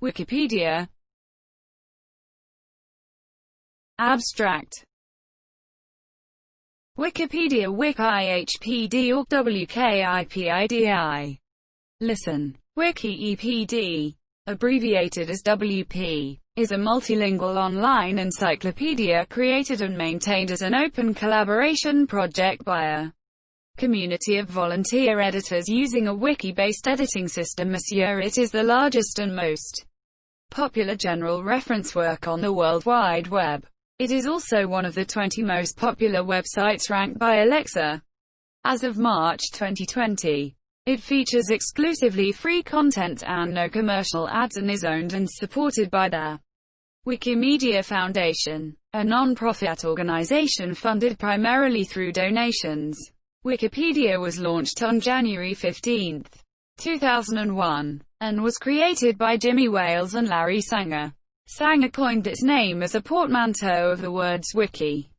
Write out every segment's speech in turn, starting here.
Wikipedia. Abstract. Wikipedia WikiHPD or WKIPIDI. Listen. WikiEPD, abbreviated as WP, is a multilingual online encyclopedia created and maintained as an open collaboration project by a community of volunteer editors using a wiki-based editing system. It is the largest and most popular general reference work on the World Wide Web. It is also one of the 20 most popular websites ranked by Alexa. As of March 2020, it features exclusively free content and no commercial ads and is owned and supported by the Wikimedia Foundation, a non-profit organization funded primarily through donations. Wikipedia was launched on January 15, 2001, and was created by Jimmy Wales and Larry Sanger. Sanger coined its name as a portmanteau of the words wiki,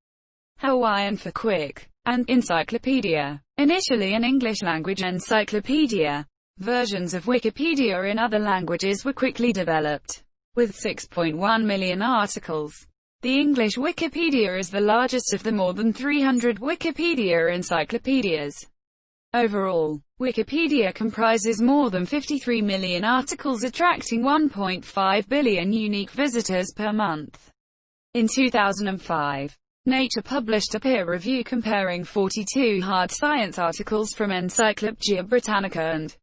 Hawaiian for quick, and encyclopedia, initially an English-language encyclopedia. Versions of Wikipedia in other languages were quickly developed, with 6.1 million articles. The English Wikipedia is the largest of the more than 300 Wikipedia encyclopedias. Overall, Wikipedia comprises more than 53 million articles attracting 1.5 billion unique visitors per month. In 2005, Nature published a peer review comparing 42 hard science articles from Encyclopaedia Britannica and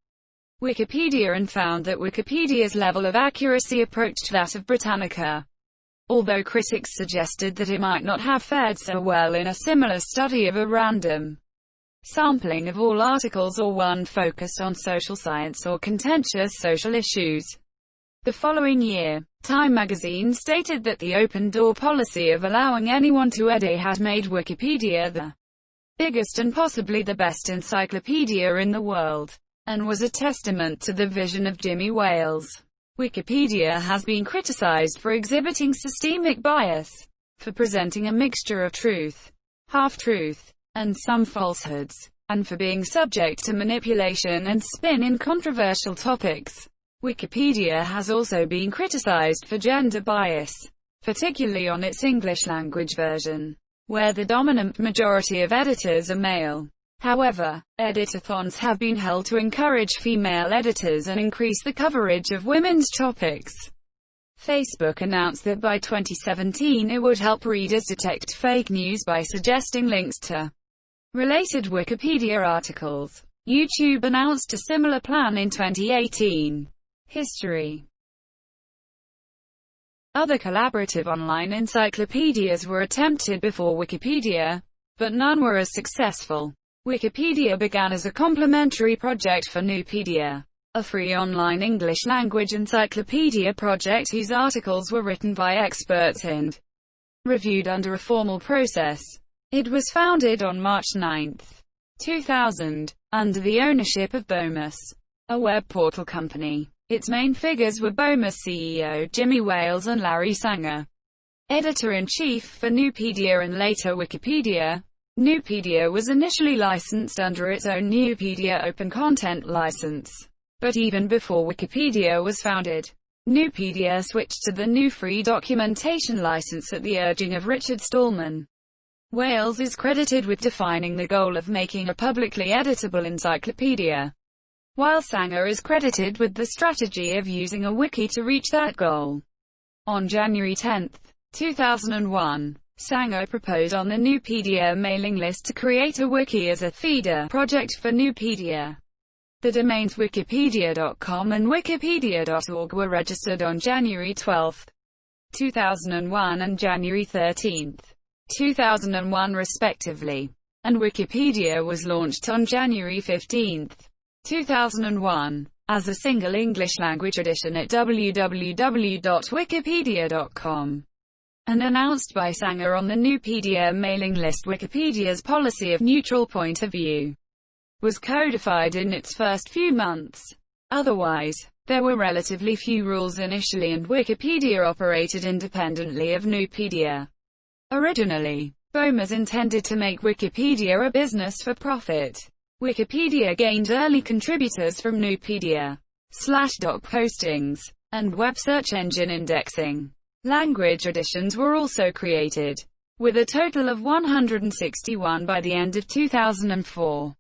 Wikipedia and found that Wikipedia's level of accuracy approached that of Britannica, although critics suggested that it might not have fared so well in a similar study of a random sampling of all articles or one focused on social science or contentious social issues. The following year, Time magazine stated that the open-door policy of allowing anyone to edit had made Wikipedia the biggest and possibly the best encyclopedia in the world, and was a testament to the vision of Jimmy Wales. Wikipedia has been criticized for exhibiting systemic bias, for presenting a mixture of truth, half-truth, and some falsehoods, and for being subject to manipulation and spin in controversial topics. Wikipedia has also been criticized for gender bias, particularly on its English-language version, where the dominant majority of editors are male. However, editathons have been held to encourage female editors and increase the coverage of women's topics. Facebook announced that by 2017 it would help readers detect fake news by suggesting links to related Wikipedia articles. YouTube announced a similar plan in 2018. History. Other collaborative online encyclopedias were attempted before Wikipedia, but none were as successful. Wikipedia began as a complementary project for Nupedia, a free online English-language encyclopedia project whose articles were written by experts and reviewed under a formal process. It was founded on March 9, 2000, under the ownership of Openness, a web portal company. Its main figures were Openness CEO Jimmy Wales and Larry Sanger, editor-in-chief for Nupedia and later Wikipedia. Nupedia was initially licensed under its own Nupedia Open Content license, but even before Wikipedia was founded, Nupedia switched to the GNU Free Documentation license at the urging of Richard Stallman. Wales is credited with defining the goal of making a publicly editable encyclopedia, while Sanger is credited with the strategy of using a wiki to reach that goal. On January 10, 2001, Sanger proposed on the Nupedia mailing list to create a wiki as a feeder project for Nupedia. The domains wikipedia.com and wikipedia.org were registered on January 12, 2001 and January 13, 2001 respectively, and Wikipedia was launched on January 15, 2001, as a single English-language edition at www.wikipedia.com, and announced by Sanger on the Nupedia mailing list. Wikipedia's policy of neutral point of view was codified in its first few months. Otherwise, there were relatively few rules initially and Wikipedia operated independently of Nupedia. Originally, Openness intended to make Wikipedia a business for profit. Wikipedia gained early contributors from Nupedia /doc postings, and web search engine indexing. Language editions were also created, with a total of 161 by the end of 2004.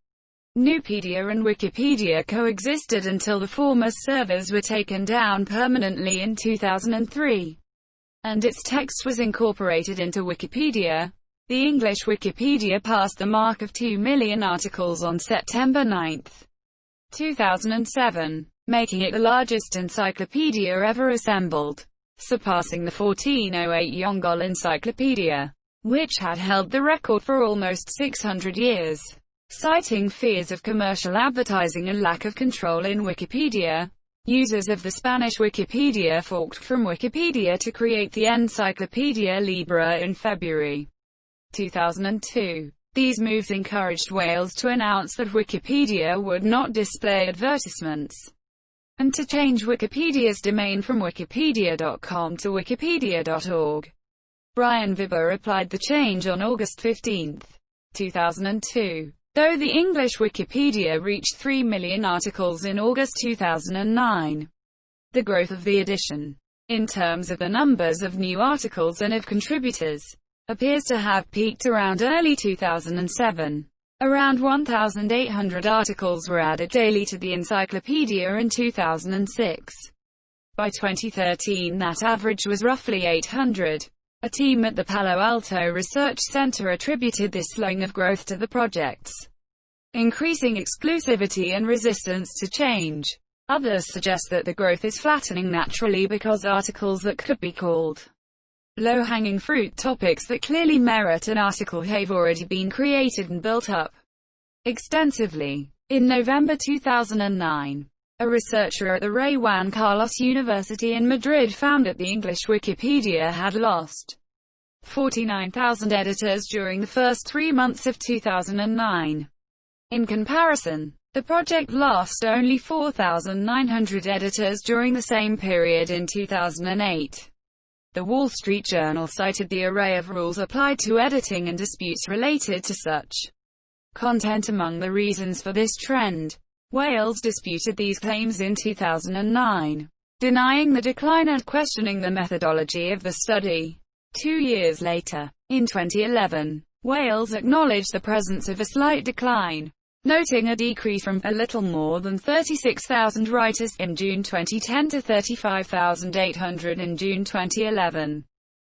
Nupedia and Wikipedia coexisted until the former servers were taken down permanently in 2003, and its text was incorporated into Wikipedia. The English Wikipedia passed the mark of 2 million articles on September 9, 2007, making it the largest encyclopedia ever assembled, surpassing the 1408 Yongle Encyclopedia, which had held the record for almost 600 years. Citing fears of commercial advertising and lack of control in Wikipedia, users of the Spanish Wikipedia forked from Wikipedia to create the Enciclopedia Libre in February 2002. These moves encouraged Wales to announce that Wikipedia would not display advertisements, and to change Wikipedia's domain from wikipedia.com to wikipedia.org. Brian Vibber applied the change on August 15, 2002. Though the English Wikipedia reached 3 million articles in August 2009, the growth of the edition, in terms of the numbers of new articles and of contributors, appears to have peaked around early 2007. Around 1,800 articles were added daily to the encyclopedia in 2006. By 2013 that average was roughly 800. A team at the Palo Alto Research Center attributed this slowing of growth to the project's increasing exclusivity and resistance to change. Others suggest that the growth is flattening naturally because articles that could be called low-hanging fruit topics that clearly merit an article have already been created and built up extensively. In November 2009, a researcher at the Rey Juan Carlos University in Madrid found that the English Wikipedia had lost 49,000 editors during the first 3 months of 2009. In comparison, the project lost only 4,900 editors during the same period in 2008. The Wall Street Journal cited the array of rules applied to editing and disputes related to such content among the reasons for this trend. Wales disputed these claims in 2009, denying the decline and questioning the methodology of the study. 2 years later, in 2011, Wales acknowledged the presence of a slight decline, noting a decrease from a little more than 36,000 writers in June 2010 to 35,800 in June 2011.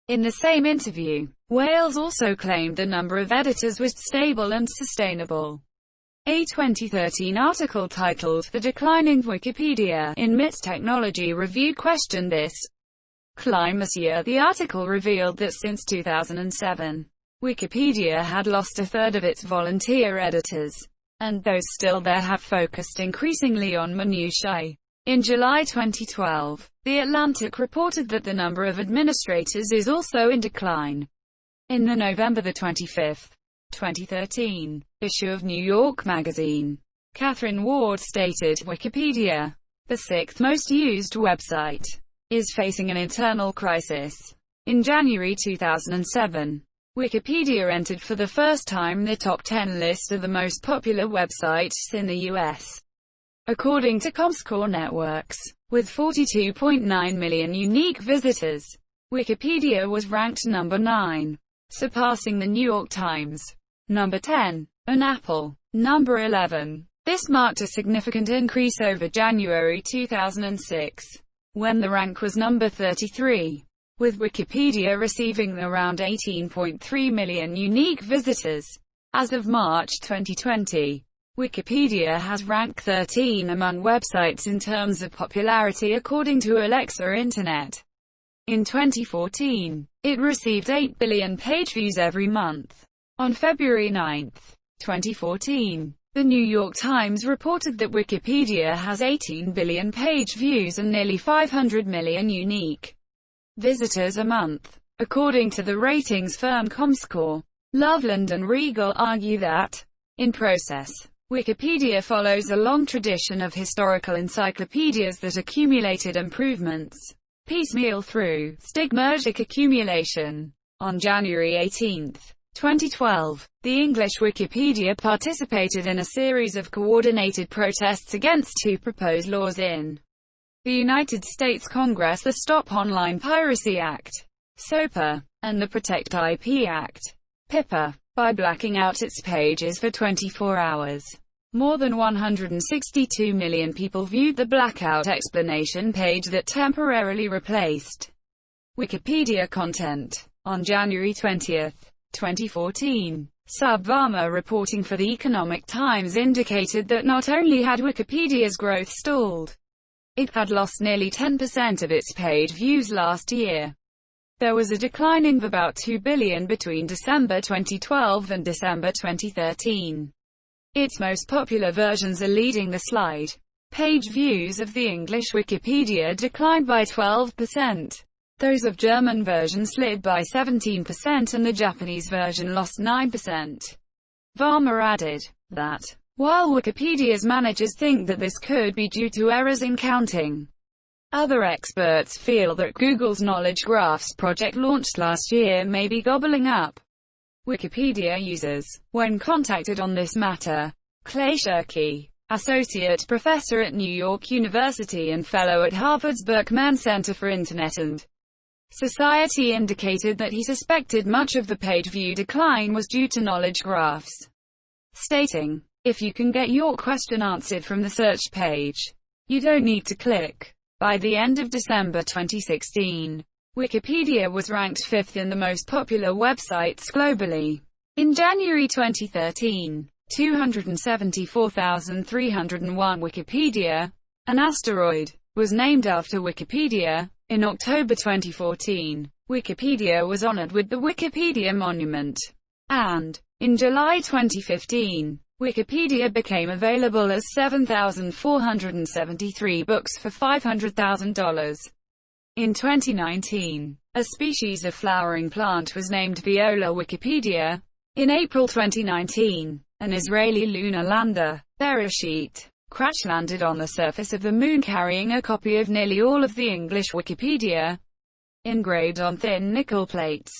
In the same interview, Wales also claimed the number of editors was stable and sustainable. A 2013 article titled "The Declining Wikipedia" in MIT Technology Review questioned this claim. This year, the article revealed that since 2007, Wikipedia had lost a third of its volunteer editors, and those still there have focused increasingly on minutiae. In July 2012, The Atlantic reported that the number of administrators is also in decline. In the November 25, 2013 issue of New York Magazine, Catherine Ward stated, Wikipedia, the sixth most used website, is facing an internal crisis. In January 2007, Wikipedia entered for the first time the top 10 list of the most popular websites in the U.S. According to Comscore Networks, with 42.9 million unique visitors, Wikipedia was ranked number 9, surpassing the New York Times, number 10, and Apple, number 11. This marked a significant increase over January 2006, when the rank was number 33, with Wikipedia receiving around 18.3 million unique visitors. As of March 2020, Wikipedia has ranked 13 among websites in terms of popularity according to Alexa Internet. In 2014, it received 8 billion page views every month. On February 9, 2014, the New York Times reported that Wikipedia has 18 billion page views and nearly 500 million unique visitors a month. According to the ratings firm Comscore, Loveland and Regal argue that, in process, Wikipedia follows a long tradition of historical encyclopedias that accumulated improvements piecemeal through stigmergic accumulation. On January 18, 2012, the English Wikipedia participated in a series of coordinated protests against two proposed laws in the United States Congress, the Stop Online Piracy Act, SOPA, and the Protect IP Act, PIPA, by blacking out its pages for 24 hours. More than 162 million people viewed the blackout explanation page that temporarily replaced Wikipedia content. On January 20, 2014, Subvarma reporting for the Economic Times indicated that not only had Wikipedia's growth stalled, it had lost nearly 10% of its page views last year. There was a decline of about 2 billion between December 2012 and December 2013. Its most popular versions are leading the slide. Page views of the English Wikipedia declined by 12%. Those of German version slid by 17% and the Japanese version lost 9%. Varma added that, while Wikipedia's managers think that this could be due to errors in counting, other experts feel that Google's Knowledge Graphs project launched last year may be gobbling up Wikipedia users. When contacted on this matter, Clay Shirky, associate professor at New York University and fellow at Harvard's Berkman Center for Internet and Society, indicated that he suspected much of the page view decline was due to knowledge graphs, stating, "If you can get your question answered from the search page, you don't need to click." By the end of December 2016, Wikipedia was ranked 5th in the most popular websites globally. In January 2013, 274,301 Wikipedia, an asteroid, was named after Wikipedia. In October 2014, Wikipedia was honored with the Wikipedia Monument. And, in July 2015, Wikipedia became available as 7,473 books for $500,000. In 2019, a species of flowering plant was named Viola Wikipedia. In April 2019, an Israeli lunar lander, Beresheet, crash-landed on the surface of the Moon carrying a copy of nearly all of the English Wikipedia, engraved on thin nickel plates.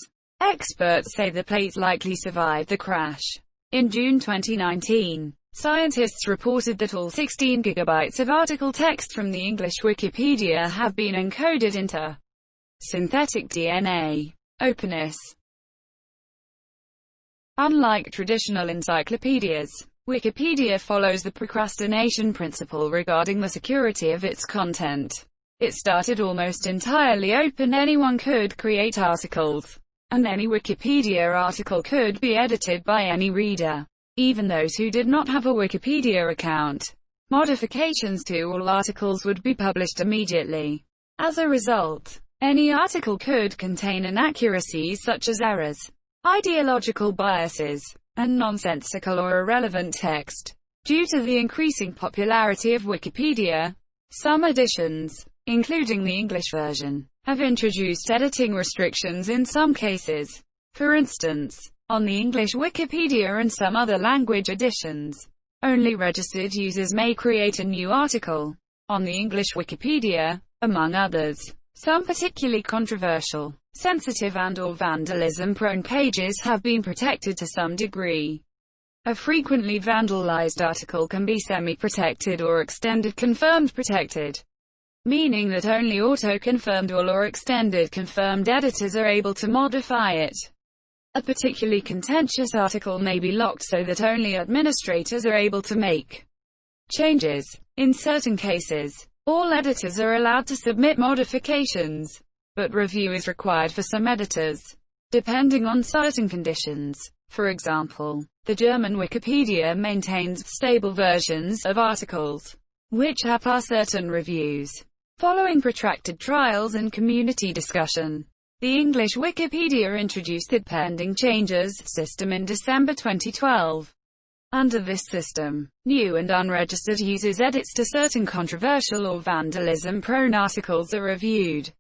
Experts say the plates likely survived the crash. In June 2019, scientists reported that all 16 gigabytes of article text from the English Wikipedia have been encoded into synthetic DNA. Openness. Unlike traditional encyclopedias, Wikipedia follows the procrastination principle regarding the security of its content. It started almost entirely open. Anyone could create articles, and any Wikipedia article could be edited by any reader, even those who did not have a Wikipedia account. Modifications to all articles would be published immediately. As a result, any article could contain inaccuracies such as errors, ideological biases, and nonsensical or irrelevant text. Due to the increasing popularity of Wikipedia, some editions, including the English version, have introduced editing restrictions in some cases. For instance, on the English Wikipedia and some other language editions, only registered users may create a new article. On the English Wikipedia, among others, some particularly controversial, sensitive and/or vandalism-prone pages have been protected to some degree. A frequently vandalized article can be semi-protected or extended confirmed protected, meaning that only auto-confirmed or extended confirmed editors are able to modify it. A particularly contentious article may be locked so that only administrators are able to make changes. In certain cases, all editors are allowed to submit modifications, but review is required for some editors, depending on certain conditions. For example, the German Wikipedia maintains stable versions of articles, which have passed certain reviews. Following protracted trials and community discussion, the English Wikipedia introduced the Pending Changes system in December 2012. Under this system, new and unregistered users' edits to certain controversial or vandalism-prone articles are reviewed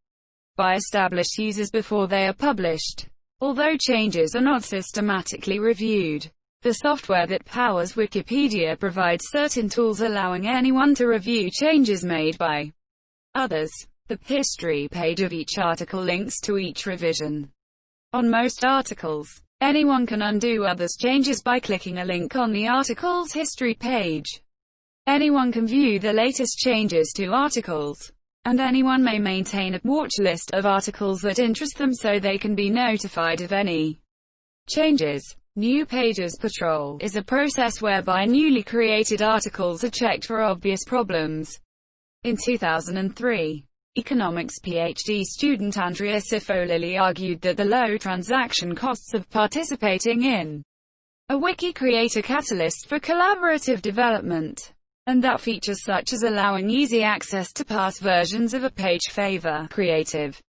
by established users before they are published. Although changes are not systematically reviewed, the software that powers Wikipedia provides certain tools allowing anyone to review changes made by others. The history page of each article links to each revision. On most articles, anyone can undo others' changes by clicking a link on the article's history page. Anyone can view the latest changes to articles. and anyone may maintain a watch list of articles that interest them so they can be notified of any changes. New Pages Patrol is a process whereby newly created articles are checked for obvious problems. In 2003, economics PhD student Andrea Cifolili argued that the low transaction costs of participating in a wiki create a catalyst for collaborative development, and that features such as allowing easy access to past versions of a page favor creative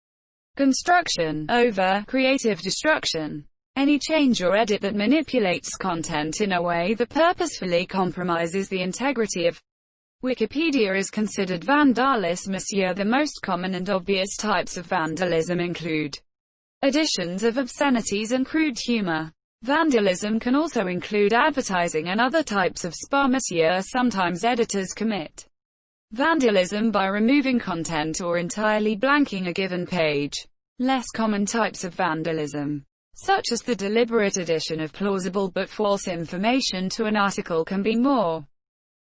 construction over creative destruction. Any change or edit that manipulates content in a way that purposefully compromises the integrity of Wikipedia is considered vandalism. The most common and obvious types of vandalism include additions of obscenities and crude humor. Vandalism can also include advertising and other types of spam. Sometimes editors commit vandalism by removing content or entirely blanking a given page. Less common types of vandalism, such as the deliberate addition of plausible but false information to an article, can be more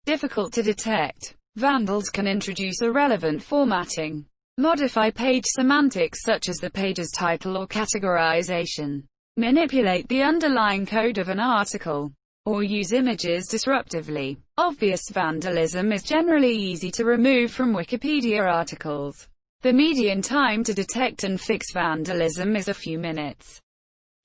difficult to detect. Vandals can introduce irrelevant formatting, modify page semantics such as the page's title or categorization, manipulate the underlying code of an article, or use images disruptively. Obvious vandalism is generally easy to remove from Wikipedia articles. The median time to detect and fix vandalism is a few minutes.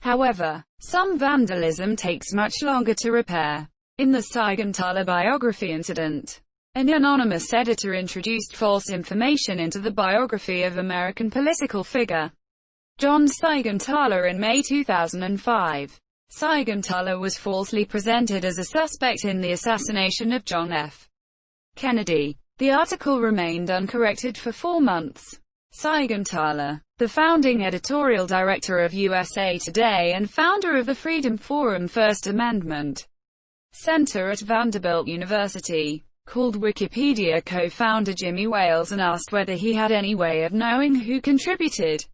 However, some vandalism takes much longer to repair. In the Seigenthaler biography incident, an anonymous editor introduced false information into the biography of American political figure John Seigenthaler in May 2005. Seigenthaler was falsely presented as a suspect in the assassination of John F. Kennedy. The article remained uncorrected for 4 months. Seigenthaler, the founding editorial director of USA Today and founder of the Freedom Forum First Amendment Center at Vanderbilt University, called Wikipedia co-founder Jimmy Wales and asked whether he had any way of knowing who contributed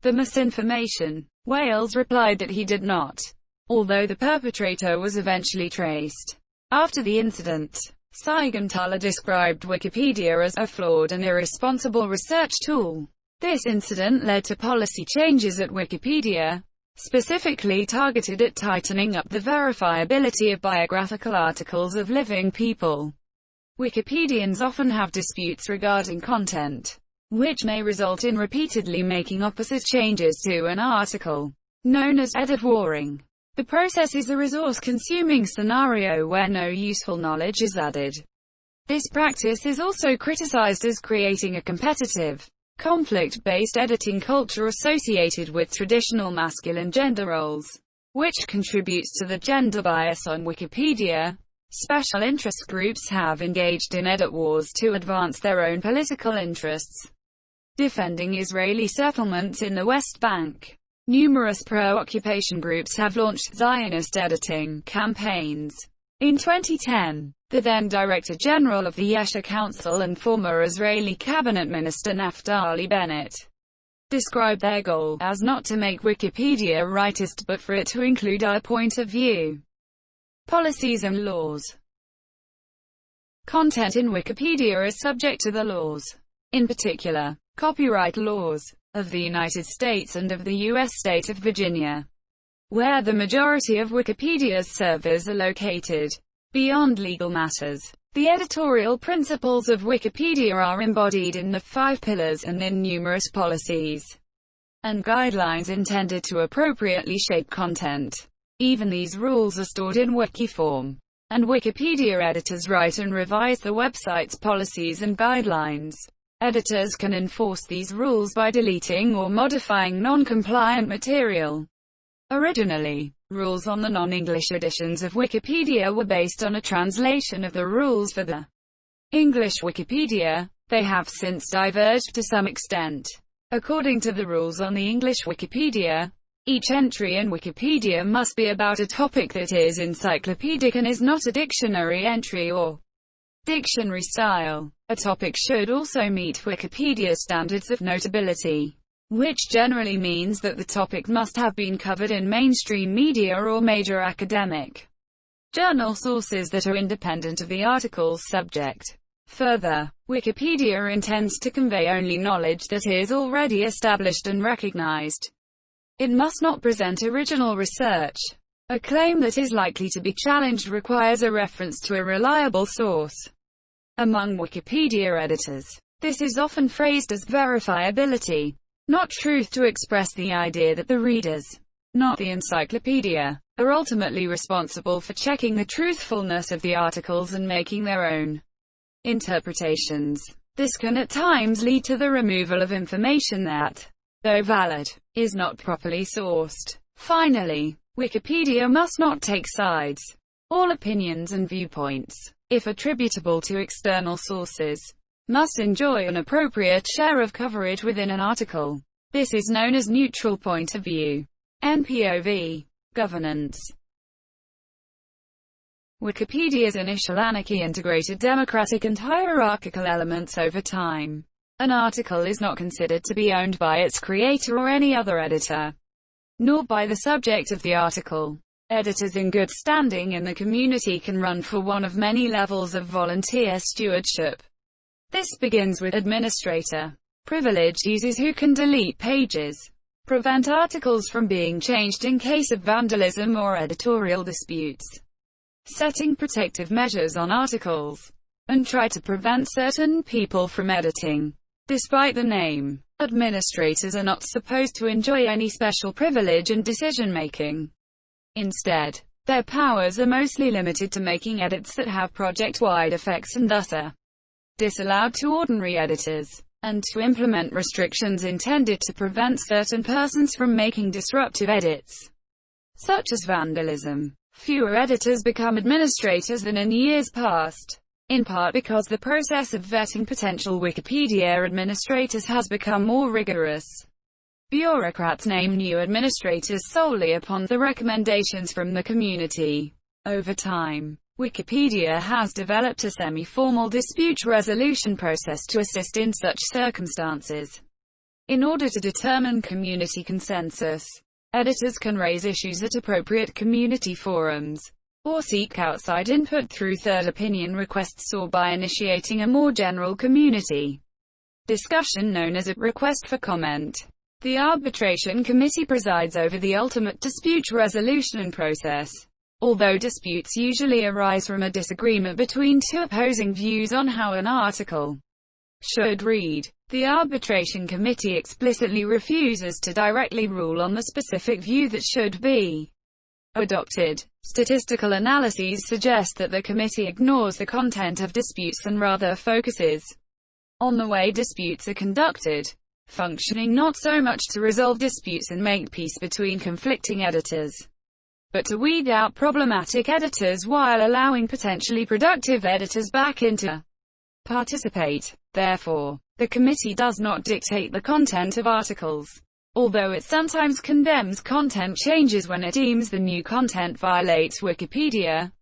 the misinformation. Wales replied that he did not, although the perpetrator was eventually traced. After the incident, Seigenthaler described Wikipedia as a flawed and irresponsible research tool. This incident led to policy changes at Wikipedia, specifically targeted at tightening up the verifiability of biographical articles of living people. Wikipedians often have disputes regarding content, which may result in repeatedly making opposite changes to an article, known as edit warring. The process is a resource-consuming scenario where no useful knowledge is added. This practice is also criticized as creating a competitive, conflict-based editing culture associated with traditional masculine gender roles, which contributes to the gender bias on Wikipedia. Special interest groups have engaged in edit wars to advance their own political interests, defending Israeli settlements in the West Bank. Numerous pro-occupation groups have launched Zionist editing campaigns. In 2010, the then Director General of the Yesha Council and former Israeli Cabinet Minister Naftali Bennett described their goal as not to make Wikipedia rightist but for it to include our point of view. Policies and laws. Content in Wikipedia is subject to the laws, in particular, copyright laws, of the United States and of the U.S. state of Virginia, where the majority of Wikipedia's servers are located. Beyond legal matters, the editorial principles of Wikipedia are embodied in the 5 pillars and in numerous policies and guidelines intended to appropriately shape content. Even these rules are stored in wiki form, and Wikipedia editors write and revise the website's policies and guidelines. Editors can enforce these rules by deleting or modifying non-compliant material. Originally, rules on the non-English editions of Wikipedia were based on a translation of the rules for the English Wikipedia. They have since diverged to some extent. According to the rules on the English Wikipedia, each entry in Wikipedia must be about a topic that is encyclopedic and is not a dictionary entry or dictionary style. A topic should also meet Wikipedia standards of notability, which generally means that the topic must have been covered in mainstream media or major academic journal sources that are independent of the article's subject. Further, Wikipedia intends to convey only knowledge that is already established and recognized. It must not present original research. A claim that is likely to be challenged requires a reference to a reliable source. Among Wikipedia editors, this is often phrased as verifiability, not truth, to express the idea that the readers, not the encyclopedia, are ultimately responsible for checking the truthfulness of the articles and making their own interpretations. This can at times lead to the removal of information that, though valid, is not properly sourced. Finally, Wikipedia must not take sides. All opinions and viewpoints, if attributable to external sources, must enjoy an appropriate share of coverage within an article. This is known as neutral point of view. NPOV. Governance. Wikipedia's initial anarchy integrated democratic and hierarchical elements over time. An article is not considered to be owned by its creator or any other editor, nor by the subject of the article. Editors in good standing in the community can run for one of many levels of volunteer stewardship. This begins with administrator privileged users who can delete pages, prevent articles from being changed in case of vandalism or editorial disputes, setting protective measures on articles, and try to prevent certain people from editing. Despite the name, administrators are not supposed to enjoy any special privilege in decision-making. Instead, their powers are mostly limited to making edits that have project-wide effects and thus are disallowed to ordinary editors, and to implement restrictions intended to prevent certain persons from making disruptive edits, such as vandalism. Fewer editors become administrators than in years past, in part because the process of vetting potential Wikipedia administrators has become more rigorous. Bureaucrats name new administrators solely upon the recommendations from the community. Over time, Wikipedia has developed a semi-formal dispute resolution process to assist in such circumstances. In order to determine community consensus, editors can raise issues at appropriate community forums, or seek outside input through third opinion requests or by initiating a more general community discussion known as a request for comment. The arbitration committee presides over the ultimate dispute resolution process. Although disputes usually arise from a disagreement between two opposing views on how an article should read, the arbitration committee explicitly refuses to directly rule on the specific view that should be adopted. Statistical analyses suggest that the committee ignores the content of disputes and rather focuses on the way disputes are conducted, functioning not so much to resolve disputes and make peace between conflicting editors, but to weed out problematic editors while allowing potentially productive editors back into participate. Therefore, the committee does not dictate the content of articles, although it sometimes condemns content changes when it deems the new content violates Wikipedia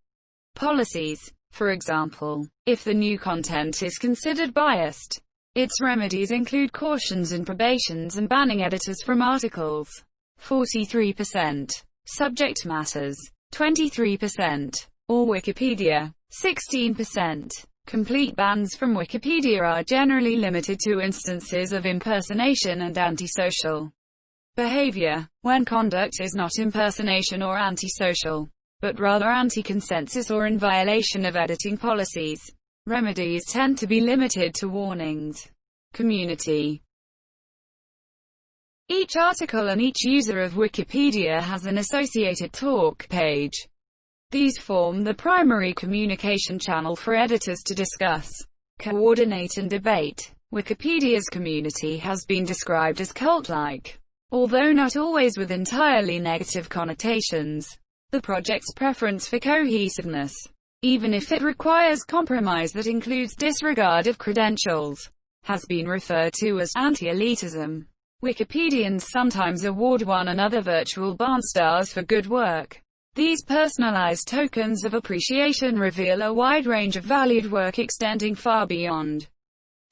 policies. For example, if the new content is considered biased, its remedies include cautions and probations and banning editors from articles. 43%. Subject matters. 23%. Or Wikipedia. 16%. Complete bans from Wikipedia are generally limited to instances of impersonation and antisocial behavior, when conduct is not impersonation or antisocial, but rather anti-consensus or in violation of editing policies. Remedies tend to be limited to warnings. Community. Each article and each user of Wikipedia has an associated talk page. These form the primary communication channel for editors to discuss, coordinate and debate. Wikipedia's community has been described as cult-like, although not always with entirely negative connotations. The project's preference for cohesiveness, even if it requires compromise that includes disregard of credentials, has been referred to as anti-elitism. Wikipedians sometimes award one another virtual barn stars for good work. These personalized tokens of appreciation reveal a wide range of valued work extending far beyond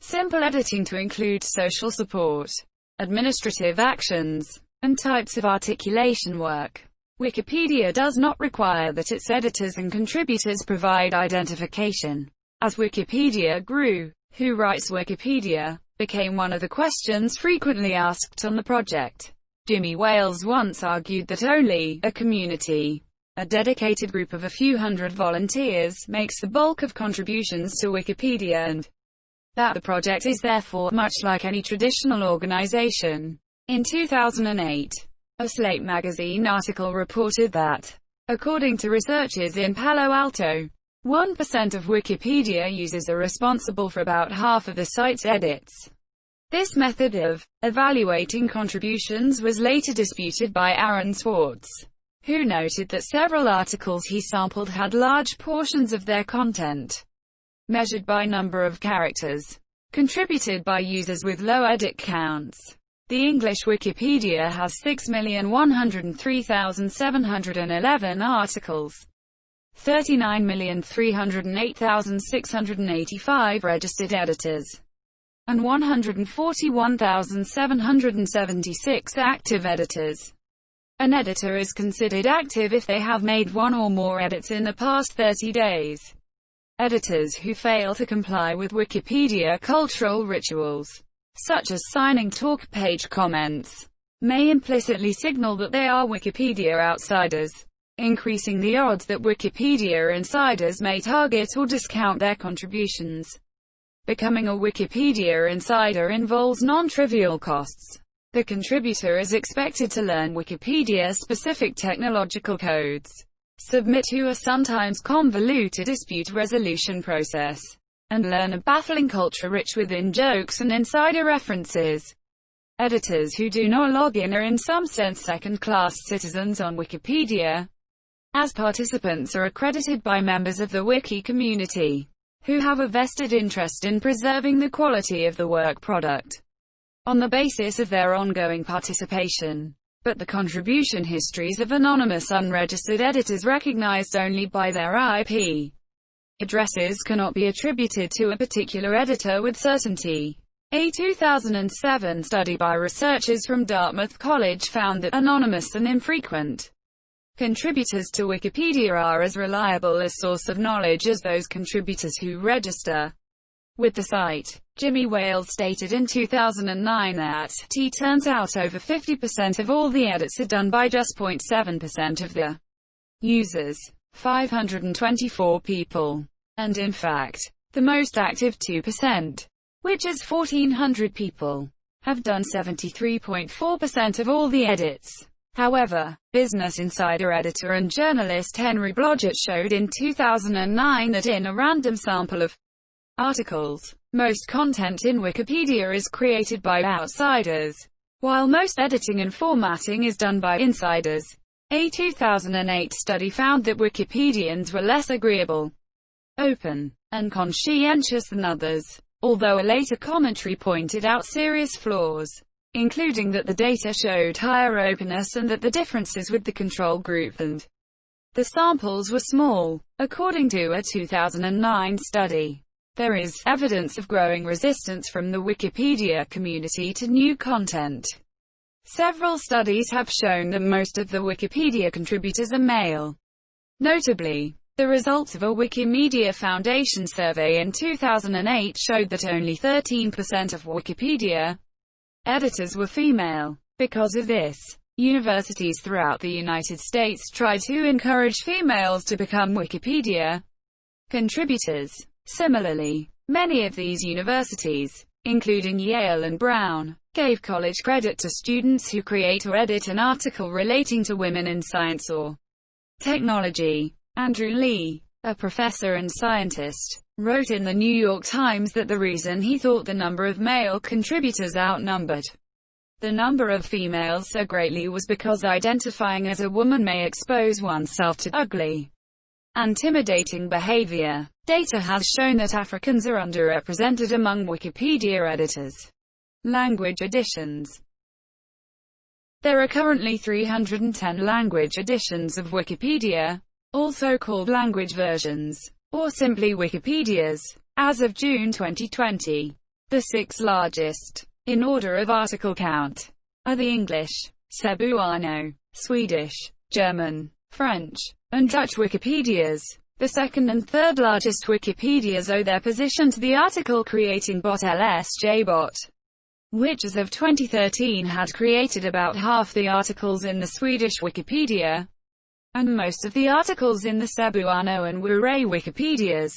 simple editing to include social support, administrative actions, and types of articulation work. Wikipedia does not require that its editors and contributors provide identification. As Wikipedia grew, who writes Wikipedia became one of the questions frequently asked on the project. Jimmy Wales once argued that only a community, a dedicated group of a few hundred volunteers, makes the bulk of contributions to Wikipedia, and that the project is therefore much like any traditional organization. In 2008, a Slate magazine article reported that, according to researchers in Palo Alto, 1% of Wikipedia users are responsible for about half of the site's edits. This method of evaluating contributions was later disputed by Aaron Swartz, who noted that several articles he sampled had large portions of their content, measured by number of characters, contributed by users with low edit counts. The English Wikipedia has 6,103,711 articles, 39,308,685 registered editors, and 141,776 active editors. An editor is considered active if they have made one or more edits in the past 30 days. Editors who fail to comply with Wikipedia cultural rituals, such as signing talk page comments, may implicitly signal that they are Wikipedia outsiders, increasing the odds that Wikipedia insiders may target or discount their contributions. Becoming a Wikipedia insider involves non-trivial costs. The contributor is expected to learn Wikipedia-specific technological codes, submit to a sometimes convoluted dispute resolution process, and learn a baffling culture rich with in-jokes and insider references. Editors who do not log in are in some sense second-class citizens on Wikipedia, as participants are accredited by members of the wiki community, who have a vested interest in preserving the quality of the work product, on the basis of their ongoing participation. But the contribution histories of anonymous unregistered editors recognized only by their IP addresses cannot be attributed to a particular editor with certainty. A 2007 study by researchers from Dartmouth College found that anonymous and infrequent contributors to Wikipedia are as reliable a source of knowledge as those contributors who register with the site. Jimmy Wales stated in 2009 that, it turns out over 50% of all the edits are done by just 0.7% of the users, 524 people. And in fact, the most active 2%, which is 1,400 people, have done 73.4% of all the edits. However, Business Insider editor and journalist Henry Blodgett showed in 2009 that in a random sample of articles, most content in Wikipedia is created by outsiders, while most editing and formatting is done by insiders. A 2008 study found that Wikipedians were less agreeable, open, and conscientious than others, although a later commentary pointed out serious flaws, including that the data showed higher openness and that the differences with the control group and the samples were small. According to a 2009 study, there is evidence of growing resistance from the Wikipedia community to new content. Several studies have shown that most of the Wikipedia contributors are male. Notably, the results of a Wikimedia Foundation survey in 2008 showed that only 13% of Wikipedia editors were female. Because of this, universities throughout the United States try to encourage females to become Wikipedia contributors. Similarly, many of these universities, including Yale and Brown, gave college credit to students who create or edit an article relating to women in science or technology. Andrew Lee, a professor and scientist, wrote in the New York Times that the reason he thought the number of male contributors outnumbered the number of females so greatly was because identifying as a woman may expose oneself to ugly, intimidating behavior. Data has shown that Africans are underrepresented among Wikipedia editors. Language editions. There are currently 310 language editions of Wikipedia, also called language versions, or simply Wikipedias, as of June 2020. The six largest, in order of article count, are the English, Cebuano, Swedish, German, French, and Dutch Wikipedias. The second and third largest Wikipedias owe their position to the article creating bot LSJbot, which as of 2013 had created about half the articles in the Swedish Wikipedia, and most of the articles in the Cebuano and Waray Wikipedias.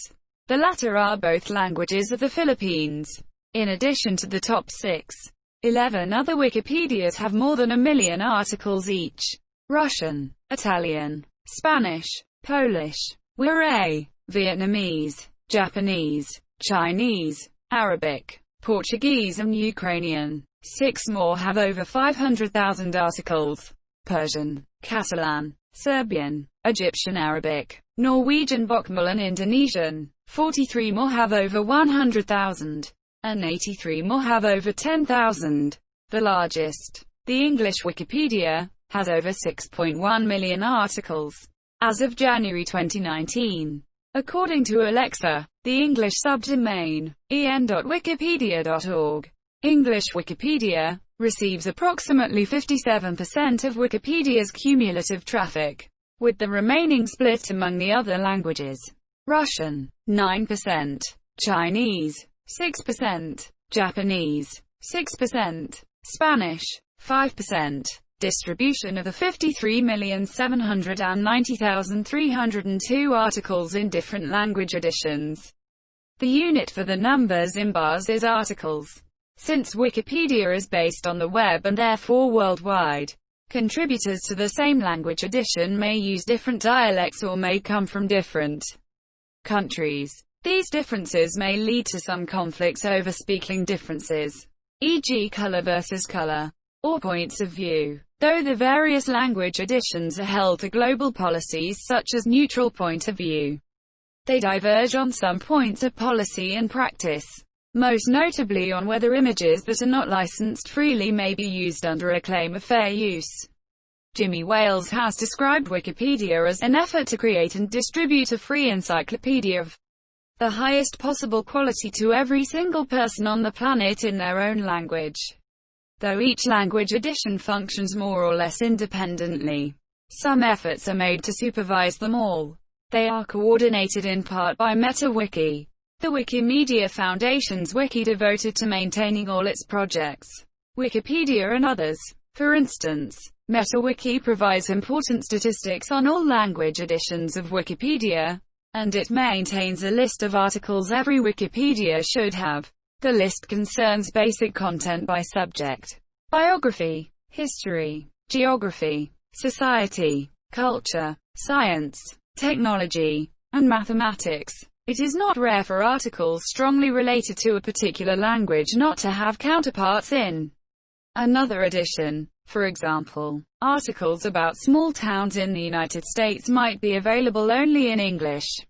The latter are both languages of the Philippines. In addition to the top 6, 11 other Wikipedias have more than 1 million articles each. Russian, Italian, Spanish, Polish, Waray, Vietnamese, Japanese, Chinese, Arabic, Portuguese and Ukrainian. 6 more have over 500,000 articles. Persian, Catalan, Serbian, Egyptian Arabic, Norwegian Bokmal and Indonesian. 43 more have over 100,000, and 83 more have over 10,000. The largest, the English Wikipedia, has over 6.1 million articles as of January 2019. According to Alexa, the English subdomain, en.wikipedia.org, English Wikipedia, receives approximately 57% of Wikipedia's cumulative traffic, with the remaining split among the other languages. Russian, 9%, Chinese, 6%, Japanese, 6%, Spanish, 5%. Distribution of the 53,790,302 articles in different language editions. The unit for the numbers in bars is articles. Since Wikipedia is based on the web and therefore worldwide, contributors to the same language edition may use different dialects or may come from different countries. These differences may lead to some conflicts over speaking differences, e.g. color versus color, or points of view. Though the various language editions are held to global policies such as neutral point of view, they diverge on some points of policy and practice, most notably on whether images that are not licensed freely may be used under a claim of fair use. Jimmy Wales has described Wikipedia as an effort to create and distribute a free encyclopedia of the highest possible quality to every single person on the planet in their own language. Though each language edition functions more or less independently, some efforts are made to supervise them all. They are coordinated in part by MetaWiki, the Wikimedia Foundation's wiki devoted to maintaining all its projects, Wikipedia and others. For instance, MetaWiki provides important statistics on all language editions of Wikipedia, and it maintains a list of articles every Wikipedia should have. The list concerns basic content by subject: biography, history, geography, society, culture, science, technology, and mathematics. It is not rare for articles strongly related to a particular language not to have counterparts in another edition. For example, articles about small towns in the United States might be available only in English,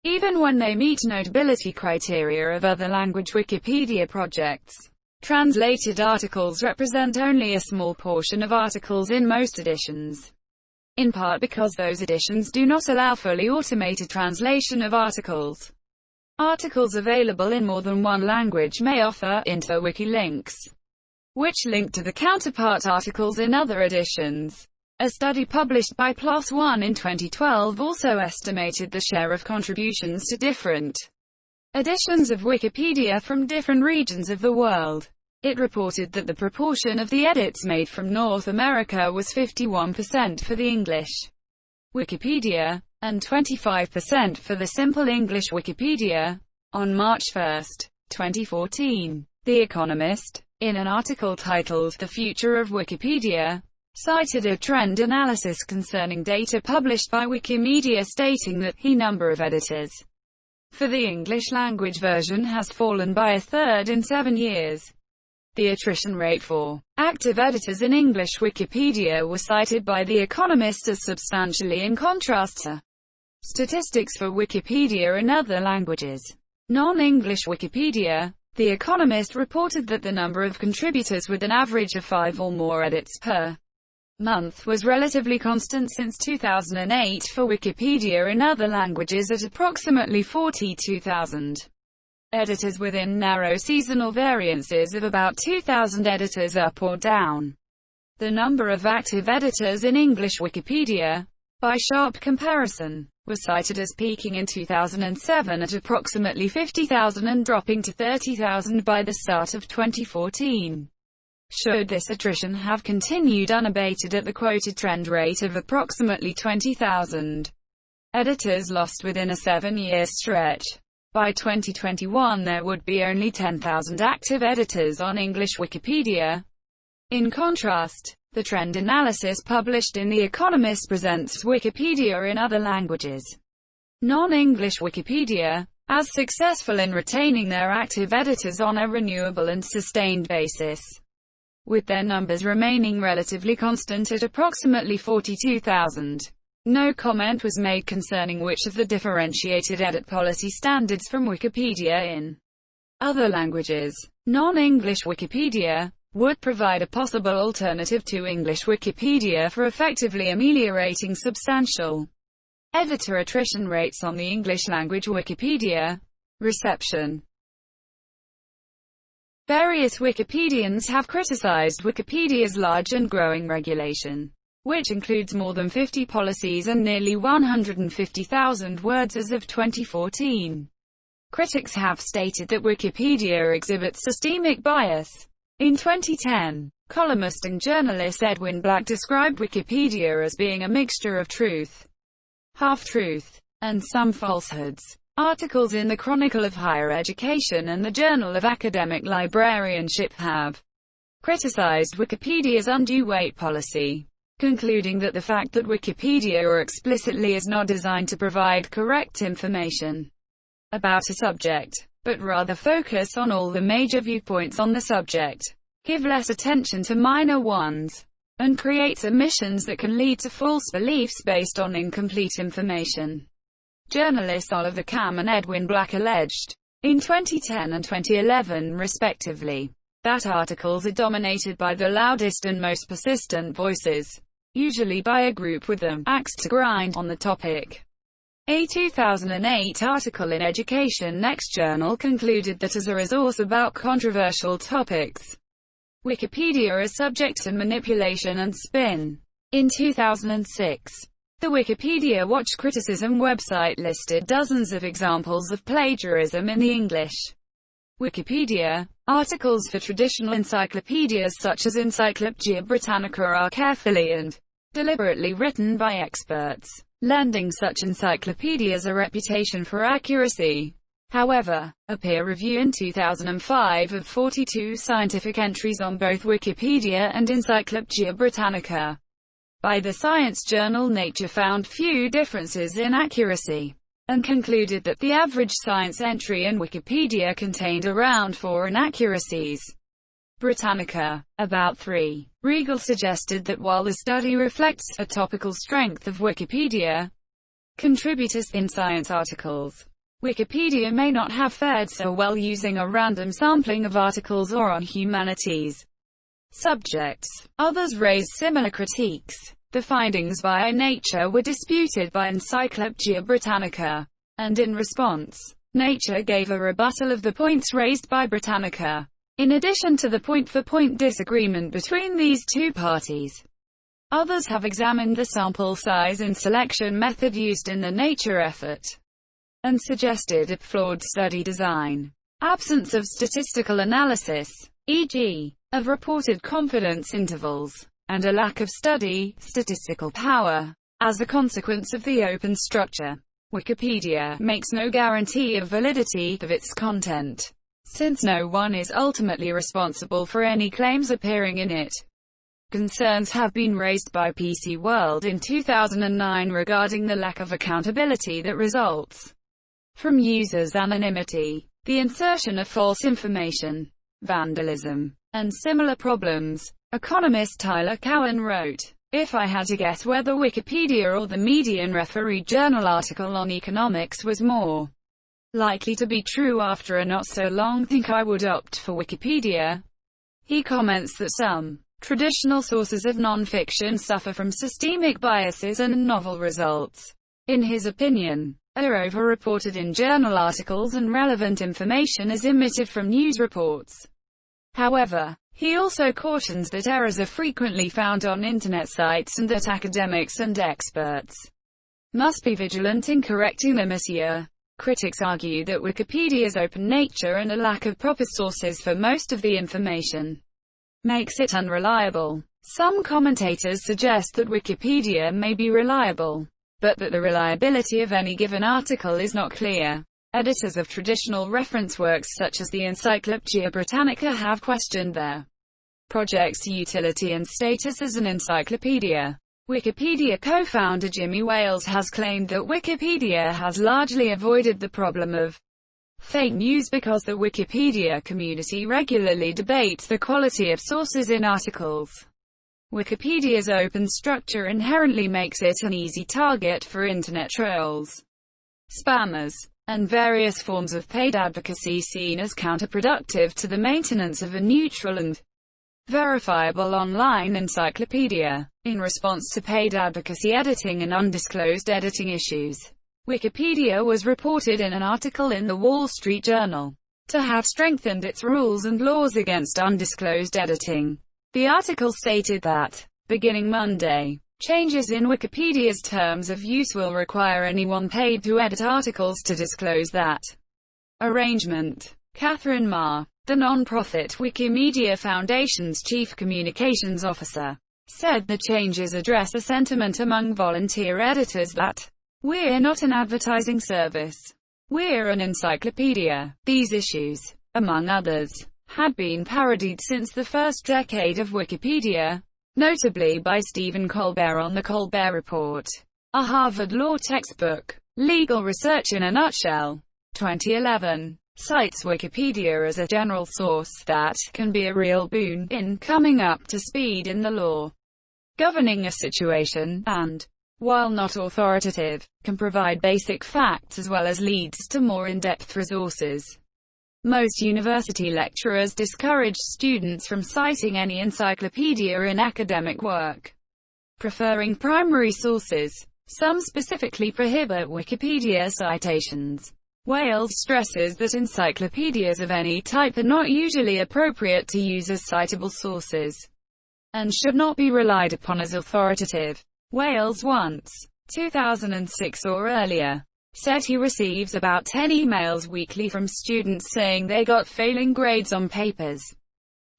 even when they meet notability criteria of other language Wikipedia projects. Translated articles represent only a small portion of articles in most editions, in part because those editions do not allow fully automated translation of articles. Articles available in more than one language may offer inter-wiki links, which link to the counterpart articles in other editions. A study published by PLOS ONE in 2012 also estimated the share of contributions to different editions of Wikipedia from different regions of the world. It reported that the proportion of the edits made from North America was 51% for the English Wikipedia, and 25% for the simple English Wikipedia. On March 1, 2014, The Economist, in an article titled "The Future of Wikipedia," cited a trend analysis concerning data published by Wikimedia stating that the number of editors for the English language version has fallen by a third in 7 years. The attrition rate for active editors in English Wikipedia was cited by The Economist as substantially in contrast to statistics for Wikipedia in other languages. Non-English Wikipedia, The Economist reported that the number of contributors with an average of 5 or more edits per month was relatively constant since 2008 for Wikipedia in other languages at approximately 42,000 editors within narrow seasonal variances of about 2,000 editors up or down. The number of active editors in English Wikipedia, by sharp comparison, was cited as peaking in 2007 at approximately 50,000 and dropping to 30,000 by the start of 2014. Should this attrition have continued unabated at the quoted trend rate of approximately 20,000 editors lost within a 7-year stretch, by 2021 there would be only 10,000 active editors on English Wikipedia. In contrast, the trend analysis published in The Economist presents Wikipedia in other languages, non-English Wikipedia, as successful in retaining their active editors on a renewable and sustained basis, with their numbers remaining relatively constant at approximately 42,000. No comment was made concerning which of the differentiated edit policy standards from Wikipedia in other languages, non-English Wikipedia, would provide a possible alternative to English Wikipedia for effectively ameliorating substantial editor attrition rates on the English language Wikipedia. Reception. Various Wikipedians have criticized Wikipedia's large and growing regulation, which includes more than 50 policies and nearly 150,000 words as of 2014. Critics have stated that Wikipedia exhibits systemic bias. In 2010, columnist and journalist Edwin Black described Wikipedia as being a mixture of truth, half-truth, and some falsehoods. Articles in the Chronicle of Higher Education and the Journal of Academic Librarianship have criticized Wikipedia's undue weight policy, concluding that the fact that Wikipedia explicitly is not designed to provide correct information about a subject, but rather focus on all the major viewpoints on the subject, give less attention to minor ones, and creates omissions that can lead to false beliefs based on incomplete information. Journalists Oliver Cam and Edwin Black alleged, in 2010 and 2011 respectively, that articles are dominated by the loudest and most persistent voices, usually by a group with an axe to grind on the topic. A 2008 article in Education Next Journal concluded that as a resource about controversial topics, Wikipedia is subject to manipulation and spin. In 2006, the Wikipedia Watch Criticism website listed dozens of examples of plagiarism in the English Wikipedia. Articles for traditional encyclopedias such as Encyclopaedia Britannica are carefully and deliberately written by experts, lending such encyclopedias a reputation for accuracy. However, a peer review in 2005 of 42 scientific entries on both Wikipedia and Encyclopaedia Britannica by the science journal Nature found few differences in accuracy, and concluded that the average science entry in Wikipedia contained around 4 inaccuracies. Britannica, about 3. Regal suggested that while the study reflects a topical strength of Wikipedia contributors in science articles, Wikipedia may not have fared so well using a random sampling of articles or on humanities subjects. Others raised similar critiques. The findings by Nature were disputed by Encyclopaedia Britannica, and in response, Nature gave a rebuttal of the points raised by Britannica. In addition to the point-for-point disagreement between these two parties, others have examined the sample size and selection method used in the Nature effort, and suggested a flawed study design, absence of statistical analysis, e.g., of reported confidence intervals, and a lack of statistical power. As a consequence of the open structure, Wikipedia makes no guarantee of validity of its content, since no one is ultimately responsible for any claims appearing in it. Concerns have been raised by PC World in 2009 regarding the lack of accountability that results from users' anonymity, the insertion of false information, vandalism, and similar problems. Economist Tyler Cowen wrote, "If I had to guess whether Wikipedia or the Median Referee Journal article on economics was more likely to be true after a not-so-long think, I would opt for Wikipedia." He comments that some traditional sources of non-fiction suffer from systemic biases and novel results, in his opinion, are over-reported in journal articles and relevant information is omitted from news reports. However, he also cautions that errors are frequently found on internet sites and that academics and experts must be vigilant in correcting them. Critics argue that Wikipedia's open nature and a lack of proper sources for most of the information makes it unreliable. Some commentators suggest that Wikipedia may be reliable, but that the reliability of any given article is not clear. Editors of traditional reference works such as the Encyclopaedia Britannica have questioned their project's utility and status as an encyclopedia. Wikipedia co-founder Jimmy Wales has claimed that Wikipedia has largely avoided the problem of fake news because the Wikipedia community regularly debates the quality of sources in articles. Wikipedia's open structure inherently makes it an easy target for internet trolls, spammers, and various forms of paid advocacy seen as counterproductive to the maintenance of a neutral and verifiable online encyclopedia. In response to paid advocacy editing and undisclosed editing issues, Wikipedia was reported in an article in the Wall Street Journal to have strengthened its rules and laws against undisclosed editing. The article stated that, beginning Monday, changes in Wikipedia's terms of use will require anyone paid to edit articles to disclose that arrangement. Catherine Ma, the non-profit Wikimedia Foundation's chief communications officer, said the changes address a sentiment among volunteer editors that we're not an advertising service, we're an encyclopedia. These issues, among others, had been parodied since the first decade of Wikipedia, notably by Stephen Colbert on The Colbert Report, a Harvard law textbook. Legal Research in a Nutshell, 2011, cites Wikipedia as a general source that can be a real boon in coming up to speed in the law governing a situation, and, while not authoritative, can provide basic facts as well as leads to more in-depth resources. Most university lecturers discourage students from citing any encyclopedia in academic work, preferring primary sources. Some specifically prohibit Wikipedia citations. Wales stresses that encyclopedias of any type are not usually appropriate to use as citable sources, and should not be relied upon as authoritative. Wales once, 2006 or earlier, said he receives about 10 emails weekly from students saying they got failing grades on papers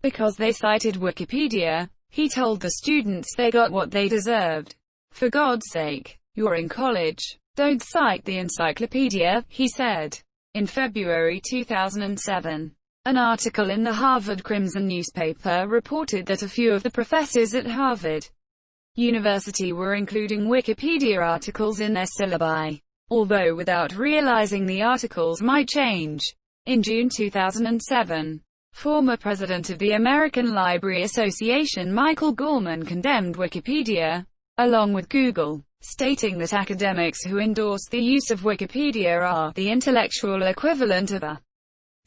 because they cited Wikipedia. He told the students they got what they deserved. For God's sake, you're in college. Don't cite the encyclopedia, he said. In February 2007, an article in the Harvard Crimson newspaper reported that a few of the professors at Harvard University were including Wikipedia articles in their syllabi, although without realizing the articles might change. In June 2007, former president of the American Library Association Michael Gorman condemned Wikipedia, along with Google, stating that academics who endorse the use of Wikipedia are the intellectual equivalent of a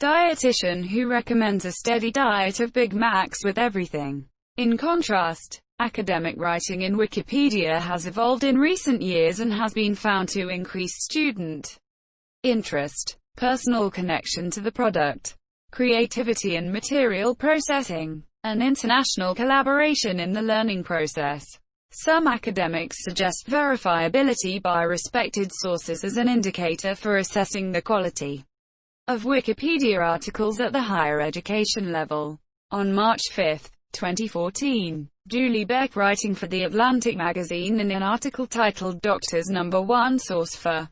dietitian who recommends a steady diet of Big Macs with everything. In contrast, academic writing in Wikipedia has evolved in recent years and has been found to increase student interest, personal connection to the product, creativity and material processing, and international collaboration in the learning process. Some academics suggest verifiability by respected sources as an indicator for assessing the quality of Wikipedia articles at the higher education level. On March 5, 2014, Julie Beck, writing for The Atlantic magazine in an article titled Doctors' #1 Source for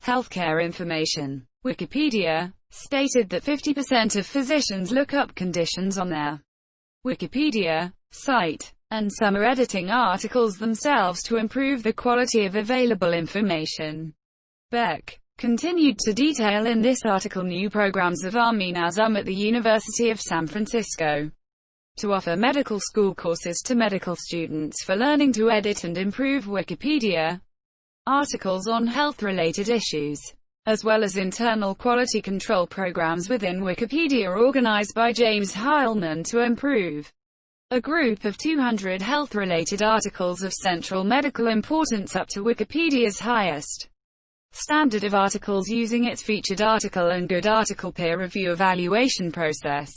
Healthcare Information, Wikipedia, stated that 50% of physicians look up conditions on their Wikipedia site, and some are editing articles themselves to improve the quality of available information. Beck continued to detail in this article new programs of Amin Azam at the University of San Francisco to offer medical school courses to medical students for learning to edit and improve Wikipedia articles on health-related issues, as well as internal quality control programs within Wikipedia organized by James Heilman to improve a group of 200 health-related articles of central medical importance up to Wikipedia's highest standard of articles using its featured article and good article peer review evaluation process.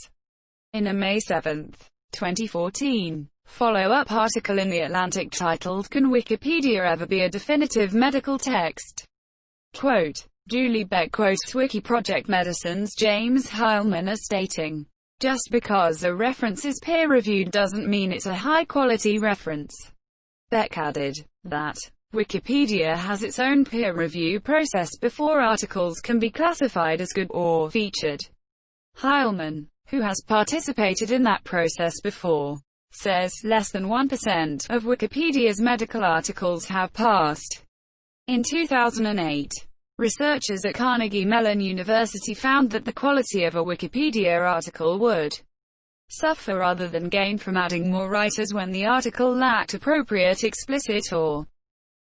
In a May 7, 2014, follow-up article in The Atlantic titled "Can Wikipedia Ever Be a Definitive Medical Text?" Quote, Julie Beck quotes Wiki Project Medicine's James Heilman as stating, "Just because a reference is peer-reviewed doesn't mean it's a high-quality reference." Beck added that Wikipedia has its own peer review process before articles can be classified as good or featured. Heilman, who has participated in that process before, says less than 1% of Wikipedia's medical articles have passed. In 2008, researchers at Carnegie Mellon University found that the quality of a Wikipedia article would suffer rather than gain from adding more writers when the article lacked appropriate explicit or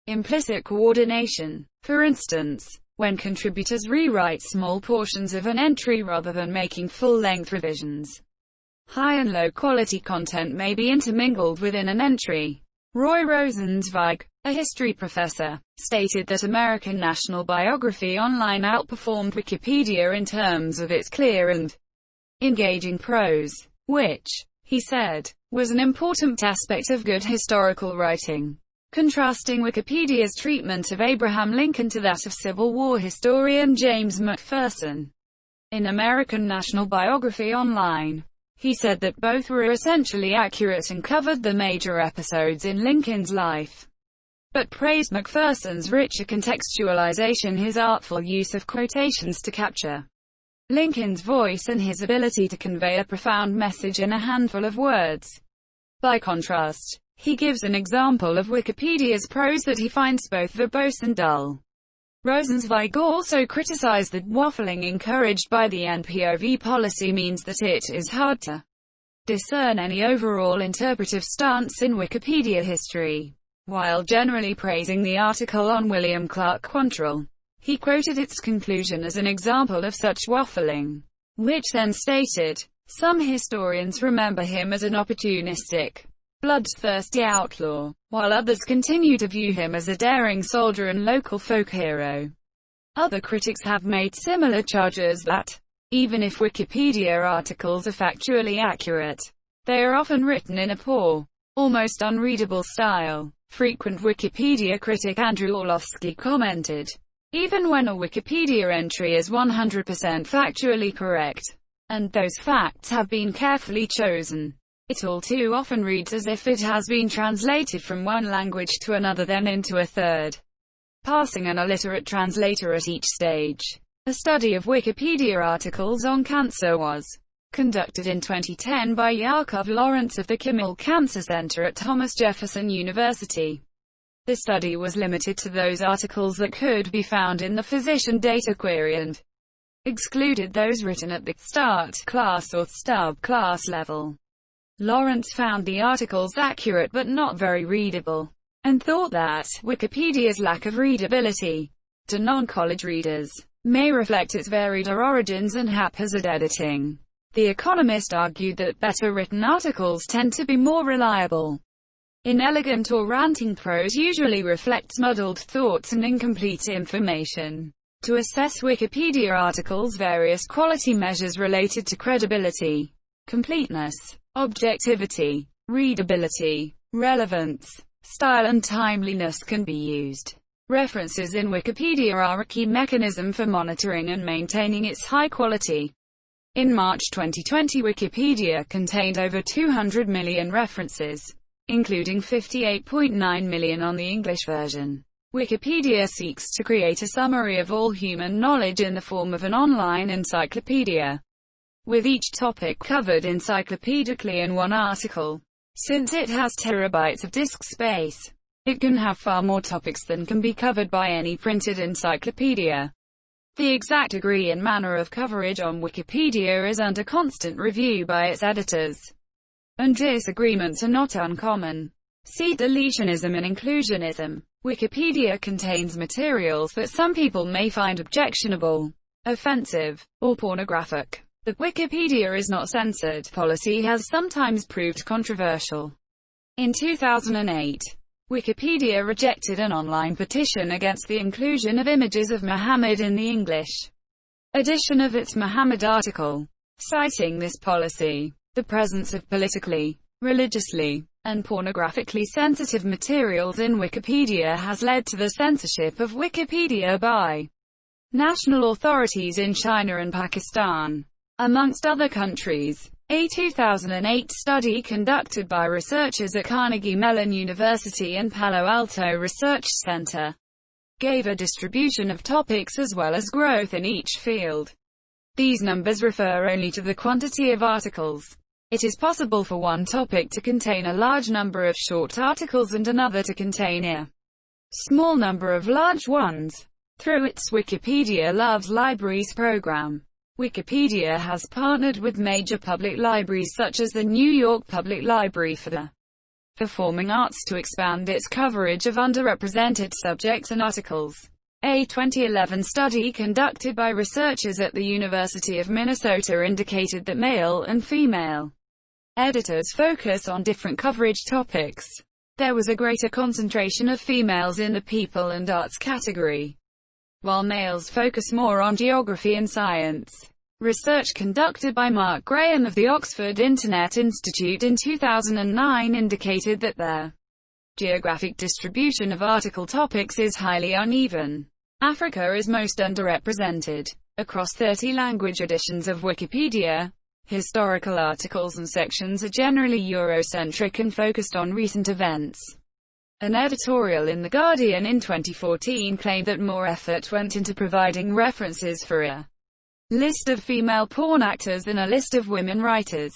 implicit coordination. For instance, when contributors rewrite small portions of an entry rather than making full-length revisions. High and low-quality content may be intermingled within an entry. Roy Rosenzweig, a history professor, stated that American National Biography Online outperformed Wikipedia in terms of its clear and engaging prose, which, he said, was an important aspect of good historical writing, contrasting Wikipedia's treatment of Abraham Lincoln to that of Civil War historian James McPherson. In American National Biography Online, he said that both were essentially accurate and covered the major episodes in Lincoln's life, but praised McPherson's richer contextualization, his artful use of quotations to capture Lincoln's voice, and his ability to convey a profound message in a handful of words. By contrast, he gives an example of Wikipedia's prose that he finds both verbose and dull. Rosenzweig also criticized that waffling encouraged by the NPOV policy means that it is hard to discern any overall interpretive stance in Wikipedia history. While generally praising the article on William Clark Quantrill, he quoted its conclusion as an example of such waffling, which then stated, "Some historians remember him as an opportunistic, bloodthirsty outlaw, while others continue to view him as a daring soldier and local folk hero." Other critics have made similar charges that, even if Wikipedia articles are factually accurate, they are often written in a poor, almost unreadable style. Frequent Wikipedia critic Andrew Orlovsky commented, "Even when a Wikipedia entry is 100% factually correct, and those facts have been carefully chosen, it all too often reads as if it has been translated from one language to another, then into a third, passing an illiterate translator at each stage." A study of Wikipedia articles on cancer was conducted in 2010 by Yakov Lawrence of the Kimmel Cancer Center at Thomas Jefferson University. The study was limited to those articles that could be found in the physician data query and excluded those written at the start class or stub class level. Lawrence found the articles accurate but not very readable, and thought that Wikipedia's lack of readability to non-college readers may reflect its varied origins and haphazard editing. The Economist argued that better written articles tend to be more reliable. Inelegant or ranting prose usually reflects muddled thoughts and incomplete information. To assess Wikipedia articles, various quality measures related to credibility, completeness, objectivity, readability, relevance, style and timeliness can be used. References in Wikipedia are a key mechanism for monitoring and maintaining its high quality. In March 2020, Wikipedia contained over 200 million references, including 58.9 million on the English version. Wikipedia seeks to create a summary of all human knowledge in the form of an online encyclopedia, with each topic covered encyclopedically in one article. Since it has terabytes of disk space, it can have far more topics than can be covered by any printed encyclopedia. The exact degree and manner of coverage on Wikipedia is under constant review by its editors, and disagreements are not uncommon. See deletionism and inclusionism. Wikipedia contains materials that some people may find objectionable, offensive, or pornographic. The Wikipedia is not censored policy has sometimes proved controversial. In 2008, Wikipedia rejected an online petition against the inclusion of images of Muhammad in the English edition of its Muhammad article, citing this policy, the presence of politically, religiously, and pornographically sensitive materials in Wikipedia has led to the censorship of Wikipedia by national authorities in China and Pakistan, amongst other countries. A 2008 study conducted by researchers at Carnegie Mellon University and Palo Alto Research Center gave a distribution of topics as well as growth in each field. These numbers refer only to the quantity of articles. It is possible for one topic to contain a large number of short articles and another to contain a small number of large ones. Through its Wikipedia Loves Libraries program, Wikipedia has partnered with major public libraries such as the New York Public Library for the Performing Arts to expand its coverage of underrepresented subjects and articles. A 2011 study conducted by researchers at the University of Minnesota indicated that male and female editors focus on different coverage topics. There was a greater concentration of females in the people and arts category, while males focus more on geography and science. Research conducted by Mark Graham of the Oxford Internet Institute in 2009 indicated that the geographic distribution of article topics is highly uneven. Africa is most underrepresented. Across 30 language editions of Wikipedia, historical articles and sections are generally Eurocentric and focused on recent events. An editorial in The Guardian in 2014 claimed that more effort went into providing references for a list of female porn actors than a list of women writers.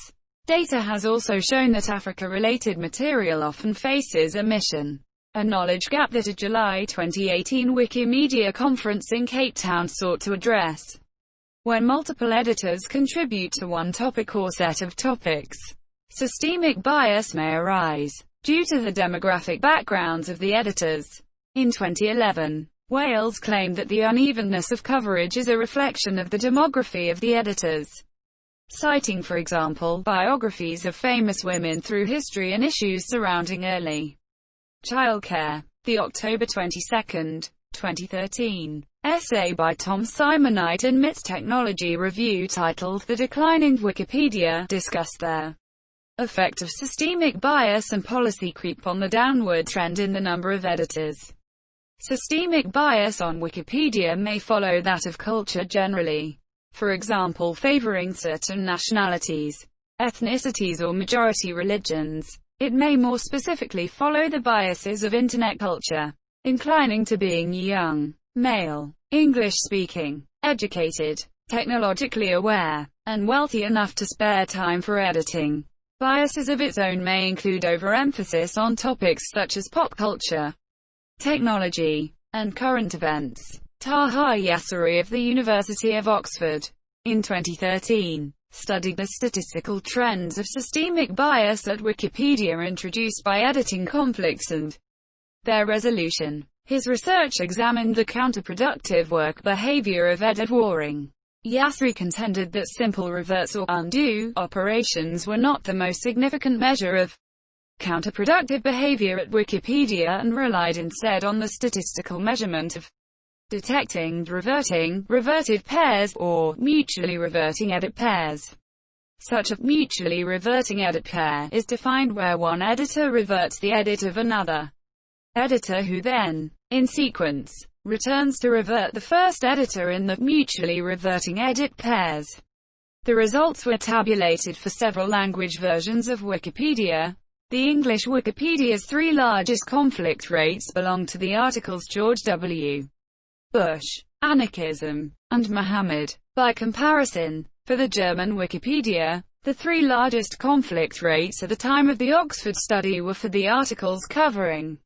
Data has also shown that Africa-related material often faces omission, a knowledge gap that a July 2018 Wikimedia conference in Cape Town sought to address. When multiple editors contribute to one topic or set of topics, systemic bias may arise due to the demographic backgrounds of the editors. In 2011, Wales claimed that the unevenness of coverage is a reflection of the demography of the editors, citing, for example, biographies of famous women through history and issues surrounding early childcare. The October 22, 2013, essay by Tom Simonite in MIT's Technology Review titled The Declining Wikipedia discussed their effect of systemic bias and policy creep on the downward trend in the number of editors. Systemic bias on Wikipedia may follow that of culture generally, for example favoring certain nationalities, ethnicities or majority religions. It may more specifically follow the biases of internet culture, inclining to being young, male, English-speaking, educated, technologically aware, and wealthy enough to spare time for editing. Biases of its own may include overemphasis on topics such as pop culture, technology, and current events. Taha Yasseri of the University of Oxford, in 2013, studied the statistical trends of systemic bias at Wikipedia introduced by editing conflicts and their resolution. His research examined the counterproductive work behavior of edit warring. Yasseri contended that simple reverse or undo operations were not the most significant measure of counterproductive behavior at Wikipedia and relied instead on the statistical measurement of detecting reverted pairs, or mutually reverting edit pairs. Such a mutually reverting edit pair is defined where one editor reverts the edit of another editor who then, in sequence, returns to revert the first editor in the mutually reverting edit pairs. The results were tabulated for several language versions of Wikipedia. The English Wikipedia's three largest conflict rates belong to the articles George W. Bush, Anarchism, and Muhammad. By comparison, for the German Wikipedia, the three largest conflict rates at the time of the Oxford study were for the articles covering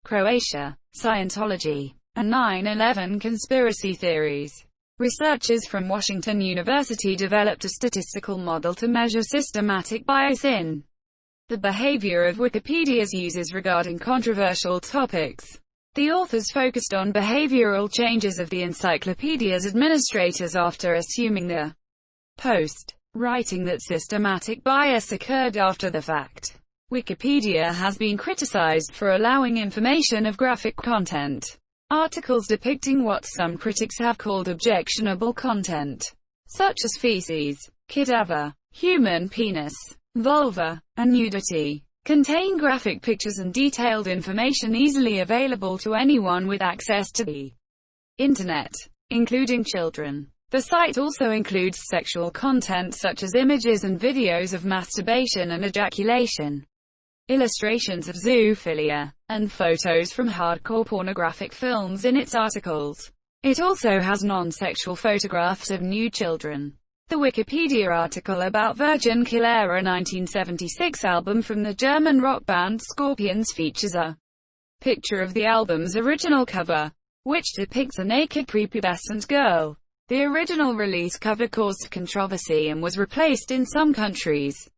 Croatia, Scientology, and 9/11 conspiracy theories. Researchers from Washington University developed a statistical model to measure systematic bias in the behavior of Wikipedia's users regarding controversial topics. The authors focused on behavioral changes of the encyclopedia's administrators after assuming the post, writing that systematic bias occurred after the fact. Wikipedia has been criticized for allowing information of graphic content, articles depicting what some critics have called objectionable content, such as feces, cadaver, human penis, vulva, and nudity. contain graphic pictures and detailed information easily available to anyone with access to the Internet, including children. The site also includes sexual content such as images and videos of masturbation and ejaculation, illustrations of zoophilia, and photos from hardcore pornographic films in its articles. It also has non-sexual photographs of nude children. The Wikipedia article about Virgin Killer, a 1976 album from the German rock band Scorpions, features a picture of the album's original cover, which depicts a naked prepubescent girl. The original release cover caused controversy and was replaced in some countries.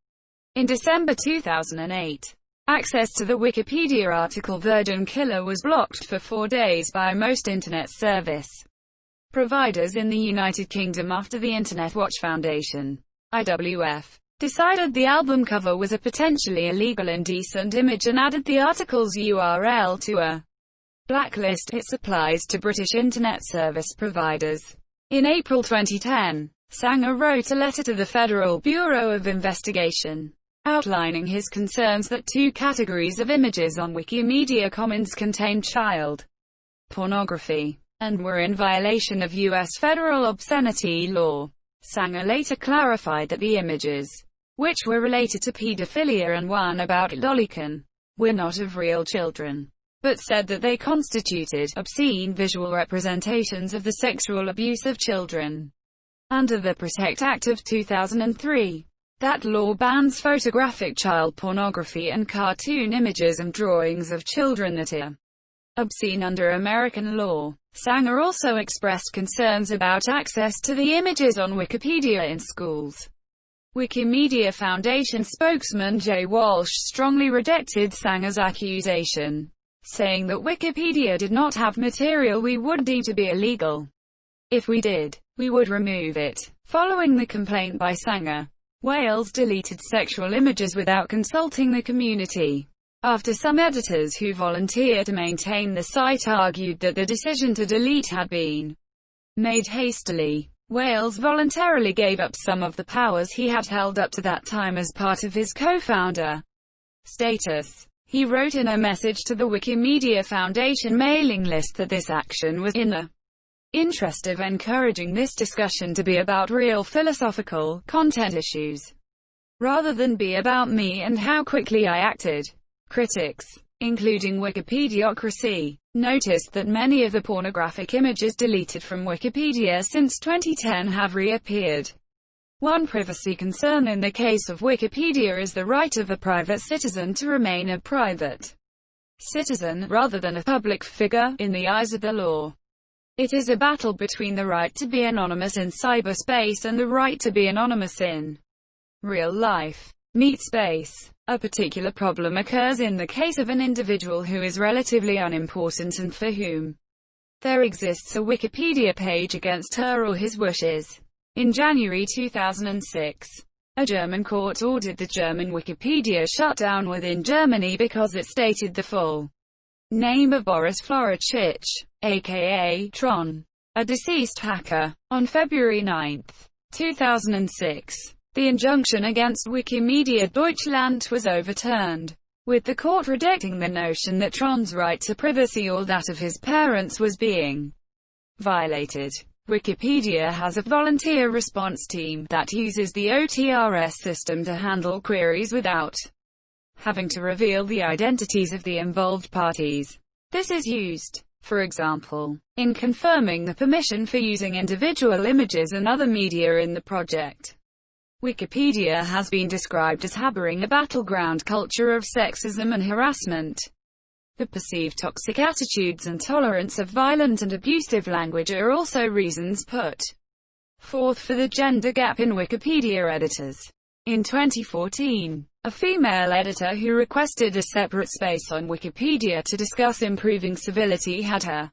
In December 2008, access to the Wikipedia article Virgin Killer was blocked for 4 days by most Internet service providers in the United Kingdom after the Internet Watch Foundation, IWF, decided the album cover was a potentially illegal indecent image and added the article's URL to a blacklist it supplies to British Internet service providers. In April 2010, Sanger wrote a letter to the Federal Bureau of Investigation, outlining his concerns that 2 categories of images on Wikimedia Commons contained child pornography and were in violation of U.S. federal obscenity law. Sanger later clarified that the images, which were related to pedophilia and one about lolicon, were not of real children, but said that they constituted obscene visual representations of the sexual abuse of children. Under the Protect Act of 2003, that law bans photographic child pornography and cartoon images and drawings of children that are obscene under American law. Sanger also expressed concerns about access to the images on Wikipedia in schools. Wikimedia Foundation spokesman Jay Walsh strongly rejected Sanger's accusation, saying that Wikipedia did not have material we would deem to be illegal. If we did, we would remove it. Following the complaint by Sanger, Wales deleted sexual images without consulting the community. After some editors who volunteered to maintain the site argued that the decision to delete had been made hastily, Wales voluntarily gave up some of the powers he had held up to that time as part of his co-founder status. He wrote in a message to the Wikimedia Foundation mailing list that this action was in the interest of encouraging this discussion to be about real philosophical content issues, rather than be about me and how quickly I acted. Critics, including Wikipediocracy, noticed that many of the pornographic images deleted from Wikipedia since 2010 have reappeared. One privacy concern in the case of Wikipedia is the right of a private citizen to remain a private citizen, rather than a public figure, in the eyes of the law. It is a battle between the right to be anonymous in cyberspace and the right to be anonymous in real life. Meet space. A particular problem occurs in the case of an individual who is relatively unimportant and for whom there exists a Wikipedia page against her or his wishes. In January 2006, a German court ordered the German Wikipedia shut down within Germany because it stated the full name of Boris Floricic, aka Tron, a deceased hacker. On February 9, 2006, the injunction against Wikimedia Deutschland was overturned, with the court rejecting the notion that Tron's right to privacy or that of his parents was being violated. Wikipedia has a volunteer response team that uses the OTRS system to handle queries without having to reveal the identities of the involved parties. This is used, for example, in confirming the permission for using individual images and other media in the project. Wikipedia has been described as harboring a battleground culture of sexism and harassment. The perceived toxic attitudes and tolerance of violent and abusive language are also reasons put forth for the gender gap in Wikipedia editors. In 2014, a female editor who requested a separate space on Wikipedia to discuss improving civility had her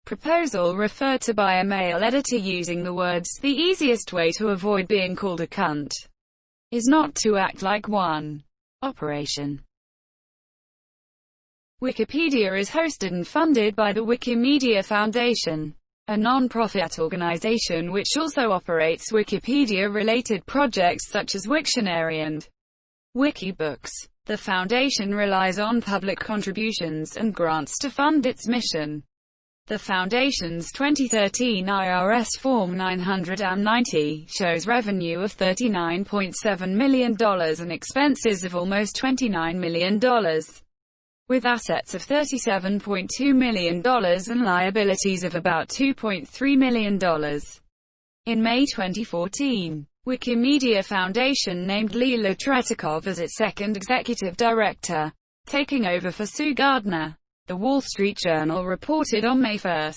proposal referred to by a male editor using the words, "The easiest way to avoid being called a cunt is not to act like one." Operation Wikipedia is hosted and funded by the Wikimedia Foundation, a non-profit organization which also operates Wikipedia-related projects such as Wiktionary and Wikibooks. The Foundation relies on public contributions and grants to fund its mission. The Foundation's 2013 IRS Form 990 shows revenue of $39.7 million and expenses of almost $29 million, with assets of $37.2 million and liabilities of about $2.3 million. In May 2014, Wikimedia Foundation named Leela Tretikov as its second executive director, taking over for Sue Gardner. The Wall Street Journal reported on May 1,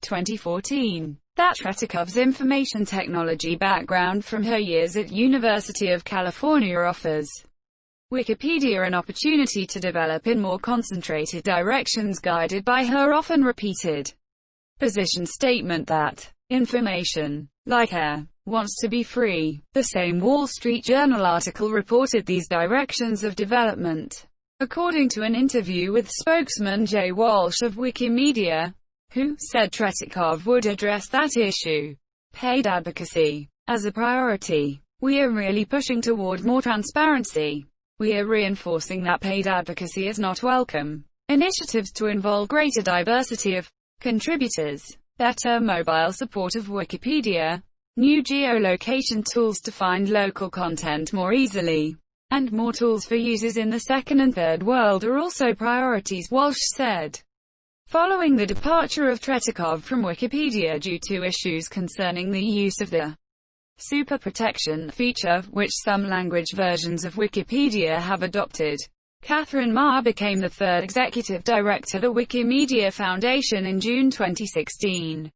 2014, that Tretikov's information technology background from her years at University of California offers Wikipedia an opportunity to develop in more concentrated directions guided by her often repeated position statement that information, like air, wants to be free. The same Wall Street Journal article reported these directions of development. According to an interview with spokesman Jay Walsh of Wikimedia, who said Tretikov would address that issue, paid advocacy, as a priority. We are really pushing toward more transparency. We are reinforcing that paid advocacy is not welcome. Initiatives to involve greater diversity of contributors, better mobile support of Wikipedia, new geolocation tools to find local content more easily, and more tools for users in the second and third world are also priorities, Walsh said. Following the departure of Tretikov from Wikipedia due to issues concerning the use of the super protection feature, which some language versions of Wikipedia have adopted, Catherine Ma became the third executive director of the Wikimedia Foundation in June 2016.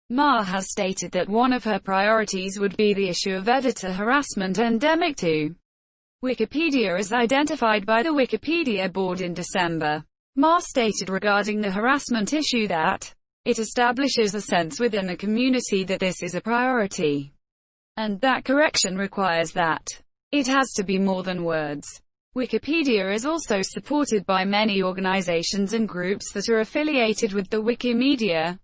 Ma has stated that one of her priorities would be the issue of editor harassment endemic to Wikipedia as identified by the Wikipedia board in December. Ma stated regarding the harassment issue that it establishes a sense within the community that this is a priority, and that correction requires that it has to be more than words. Wikipedia is also supported by many organizations and groups that are affiliated with the Wikimedia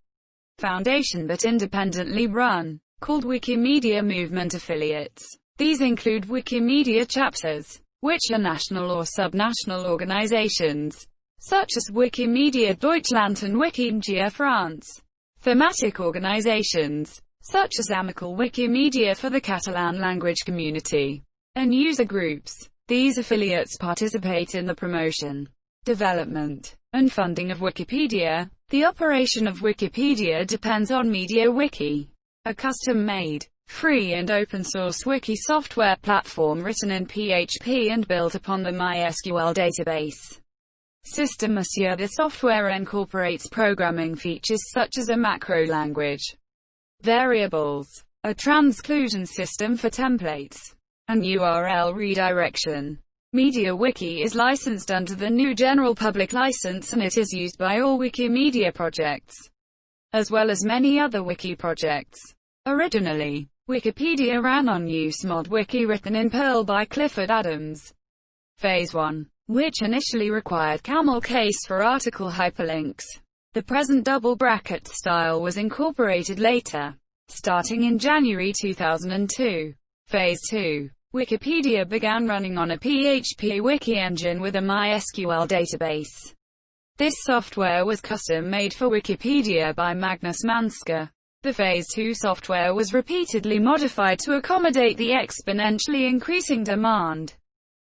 Foundation but independently run, called Wikimedia Movement affiliates. These include Wikimedia chapters, which are national or subnational organizations, such as Wikimedia Deutschland and Wikimedia France. Thematic organizations, such as Amical Wikimedia for the Catalan language community, and user groups. These affiliates participate in the promotion, development, and funding of Wikipedia. The operation of Wikipedia depends on MediaWiki, a custom-made, free and open-source wiki software platform written in PHP and built upon the MySQL database system. The software incorporates programming features such as a macro language, variables, a transclusion system for templates, and URL redirection. MediaWiki is licensed under the GNU General Public License and it is used by all Wikimedia projects, as well as many other wiki projects. Originally, Wikipedia ran on UseModWiki written in Perl by Clifford Adams. Phase 1, which initially required camel case for article hyperlinks. The present double bracket style was incorporated later, starting in January 2002. Phase 2. Wikipedia began running on a PHP wiki engine with a MySQL database. This software was custom-made for Wikipedia by Magnus Manska. The Phase 2 software was repeatedly modified to accommodate the exponentially increasing demand.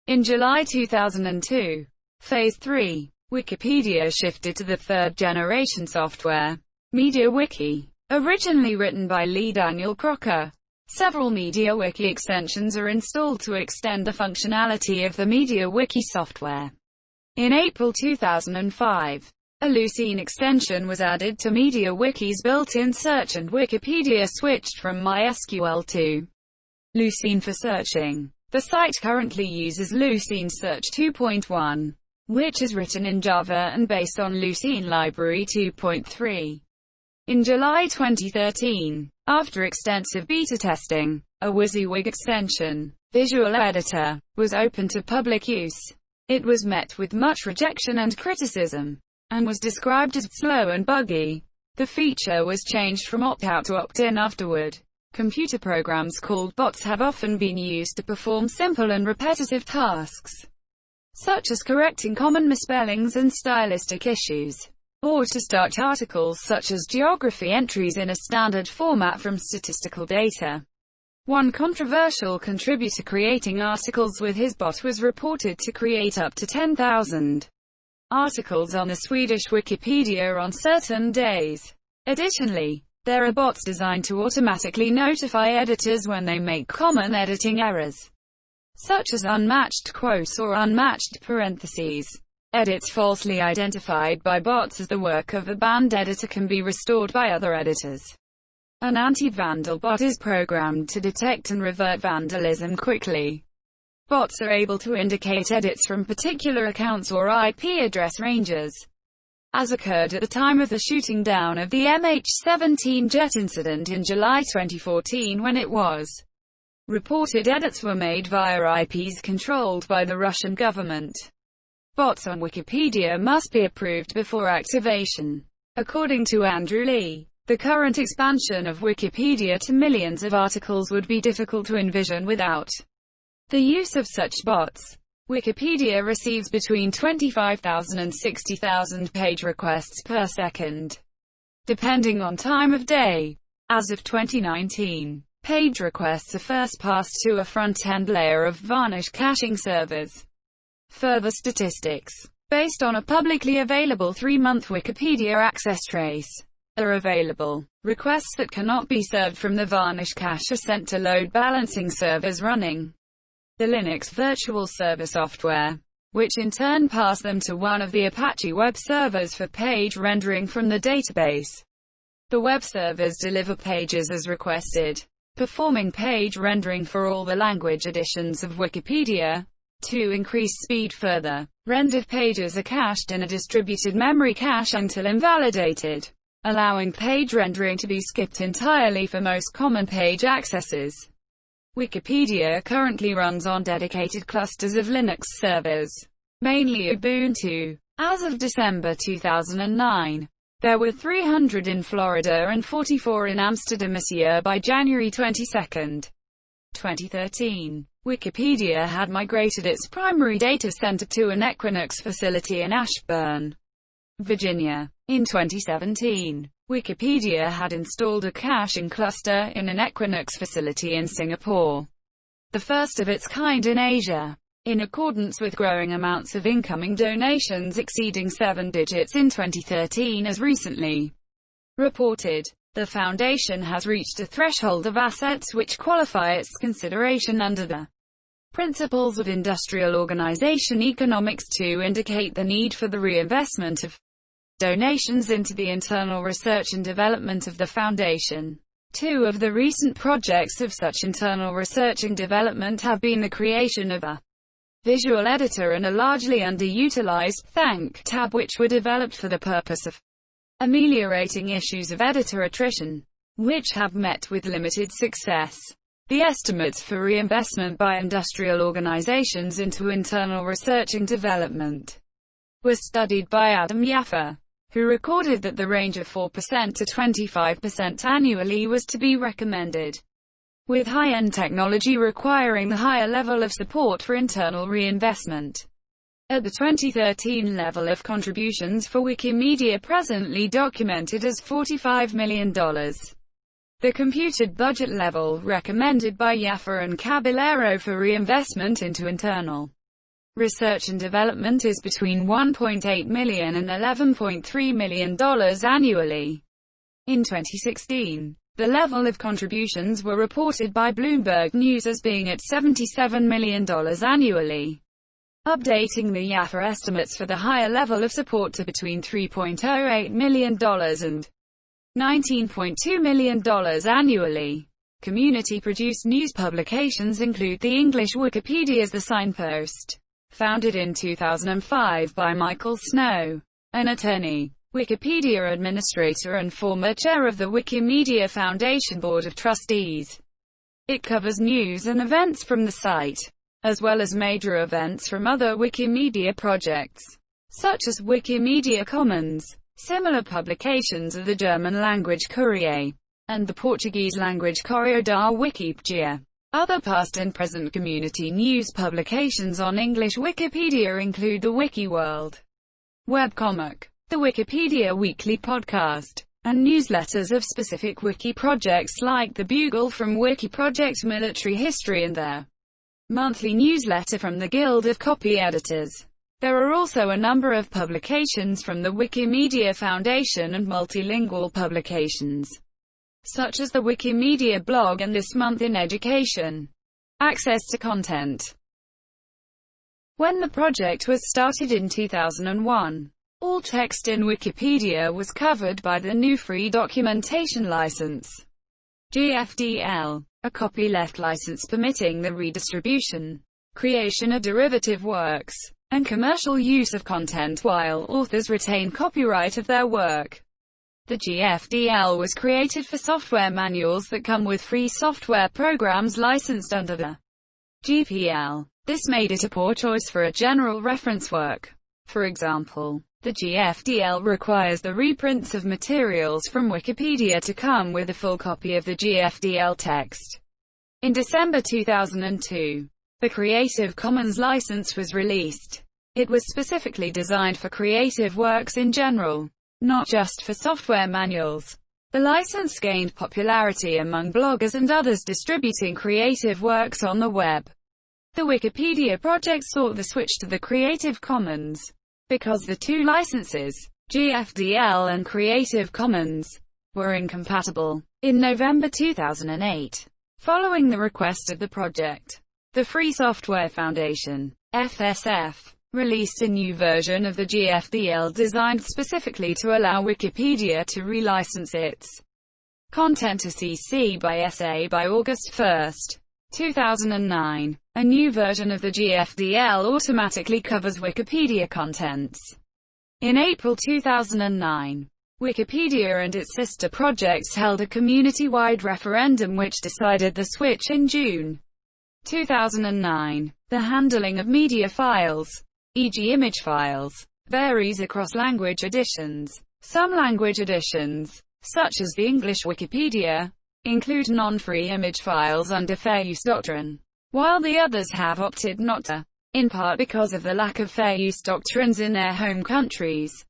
In July 2002, Phase 3, Wikipedia shifted to the third-generation software, MediaWiki, originally written by Lee Daniel Crocker. Several MediaWiki extensions are installed to extend the functionality of the MediaWiki software. In April 2005, a Lucene extension was added to MediaWiki's built-in search and Wikipedia switched from MySQL to Lucene for searching. The site currently uses Lucene Search 2.1, which is written in Java and based on Lucene Library 2.3. In July 2013, after extensive beta testing, a WYSIWYG extension, Visual Editor, was open to public use. It was met with much rejection and criticism, and was described as slow and buggy. The feature was changed from opt-out to opt-in afterward. Computer programs called bots have often been used to perform simple and repetitive tasks, such as correcting common misspellings and stylistic issues, or to start articles such as geography entries in a standard format from statistical data. One controversial contributor creating articles with his bot was reported to create up to 10,000 articles on the Swedish Wikipedia on certain days. Additionally, there are bots designed to automatically notify editors when they make common editing errors, such as unmatched quotes or unmatched parentheses. Edits falsely identified by bots as the work of a banned editor can be restored by other editors. An anti-vandal bot is programmed to detect and revert vandalism quickly. Bots are able to indicate edits from particular accounts or IP address ranges, as occurred at the time of the shooting down of the MH17 jet incident in July 2014, when it was reported edits were made via IPs controlled by the Russian government. Bots on Wikipedia must be approved before activation. According to Andrew Lee, the current expansion of Wikipedia to millions of articles would be difficult to envision without the use of such bots. Wikipedia receives between 25,000 and 60,000 page requests per second, depending on time of day. As of 2019, page requests are first passed to a front-end layer of varnish caching servers. Further statistics, based on a publicly available 3-month Wikipedia access trace, are available. Requests that cannot be served from the varnish cache are sent to load balancing servers running the Linux virtual server software, which in turn pass them to one of the Apache web servers for page rendering from the database. The web servers deliver pages as requested, performing page rendering for all the language editions of Wikipedia. To increase speed further, rendered pages are cached in a distributed memory cache until invalidated, allowing page rendering to be skipped entirely for most common page accesses. Wikipedia currently runs on dedicated clusters of Linux servers, mainly Ubuntu. As of December 2009, there were 300 in Florida and 44 in Amsterdam. This year, by January 22, 2013, Wikipedia had migrated its primary data center to an Equinix facility in Ashburn, Virginia. In 2017, Wikipedia had installed a caching cluster in an Equinix facility in Singapore, the first of its kind in Asia. In accordance with growing amounts of incoming donations exceeding 7 digits in 2013, as recently reported, the foundation has reached a threshold of assets which qualify its consideration under the principles of industrial organization economics to indicate the need for the reinvestment of donations into the internal research and development of the foundation. Two of the recent projects of such internal research and development have been the creation of a visual editor and a largely underutilized Thank tab, which were developed for the purpose of ameliorating issues of editor attrition, which have met with limited success. The estimates for reinvestment by industrial organizations into internal research and development were studied by Adam Yaffer, who recorded that the range of 4% to 25% annually was to be recommended, with high-end technology requiring the higher level of support for internal reinvestment. At the 2013 level of contributions for Wikimedia presently documented as $45 million. The computed budget level recommended by Yaffer and Caballero for reinvestment into internal research and development is between $1.8 million and $11.3 million annually. In 2016, the level of contributions were reported by Bloomberg News as being at $77 million annually, updating the Yaffer estimates for the higher level of support to between $3.08 million and $19.2 million annually. Community-produced news publications include the English Wikipedia's The Signpost, founded in 2005 by Michael Snow, an attorney, Wikipedia administrator and former chair of the Wikimedia Foundation Board of Trustees. It covers news and events from the site, as well as major events from other Wikimedia projects, such as Wikimedia Commons. Similar publications are the German-language Courier and the Portuguese language Cairo da Wikipedia. Other past and present community news publications on English Wikipedia include the WikiWorld webcomic, the Wikipedia Weekly podcast, and newsletters of specific wiki projects like the Bugle from Wiki Project Military History and their monthly newsletter from the Guild of Copy Editors. There are also a number of publications from the Wikimedia Foundation and multilingual publications, such as the Wikimedia blog and This Month in Education. Access to content. When the project was started in 2001, all text in Wikipedia was covered by the new Free Documentation License, GFDL, a copyleft license permitting the redistribution, creation of derivative works, and commercial use of content while authors retain copyright of their work. The GFDL was created for software manuals that come with free software programs licensed under the GPL. This made it a poor choice for a general reference work. For example, the GFDL requires the reprints of materials from Wikipedia to come with a full copy of the GFDL text. In December 2002, the Creative Commons license was released. It was specifically designed for creative works in general, not just for software manuals. The license gained popularity among bloggers and others distributing creative works on the web. The Wikipedia project sought the switch to the Creative Commons because the two licenses, GFDL and Creative Commons, were incompatible. In November 2008, following the request of the project, the Free Software Foundation, FSF, released a new version of the GFDL designed specifically to allow Wikipedia to relicense its content to CC by SA by August 1, 2009. A new version of the GFDL automatically covers Wikipedia contents. In April 2009, Wikipedia and its sister projects held a community-wide referendum which decided the switch in June 2009. The handling of media files, e.g. image files, varies across language editions. Some language editions, such as the English Wikipedia, include non-free image files under fair use doctrine, while the others have opted not to, in part because of the lack of fair use doctrines in their home countries,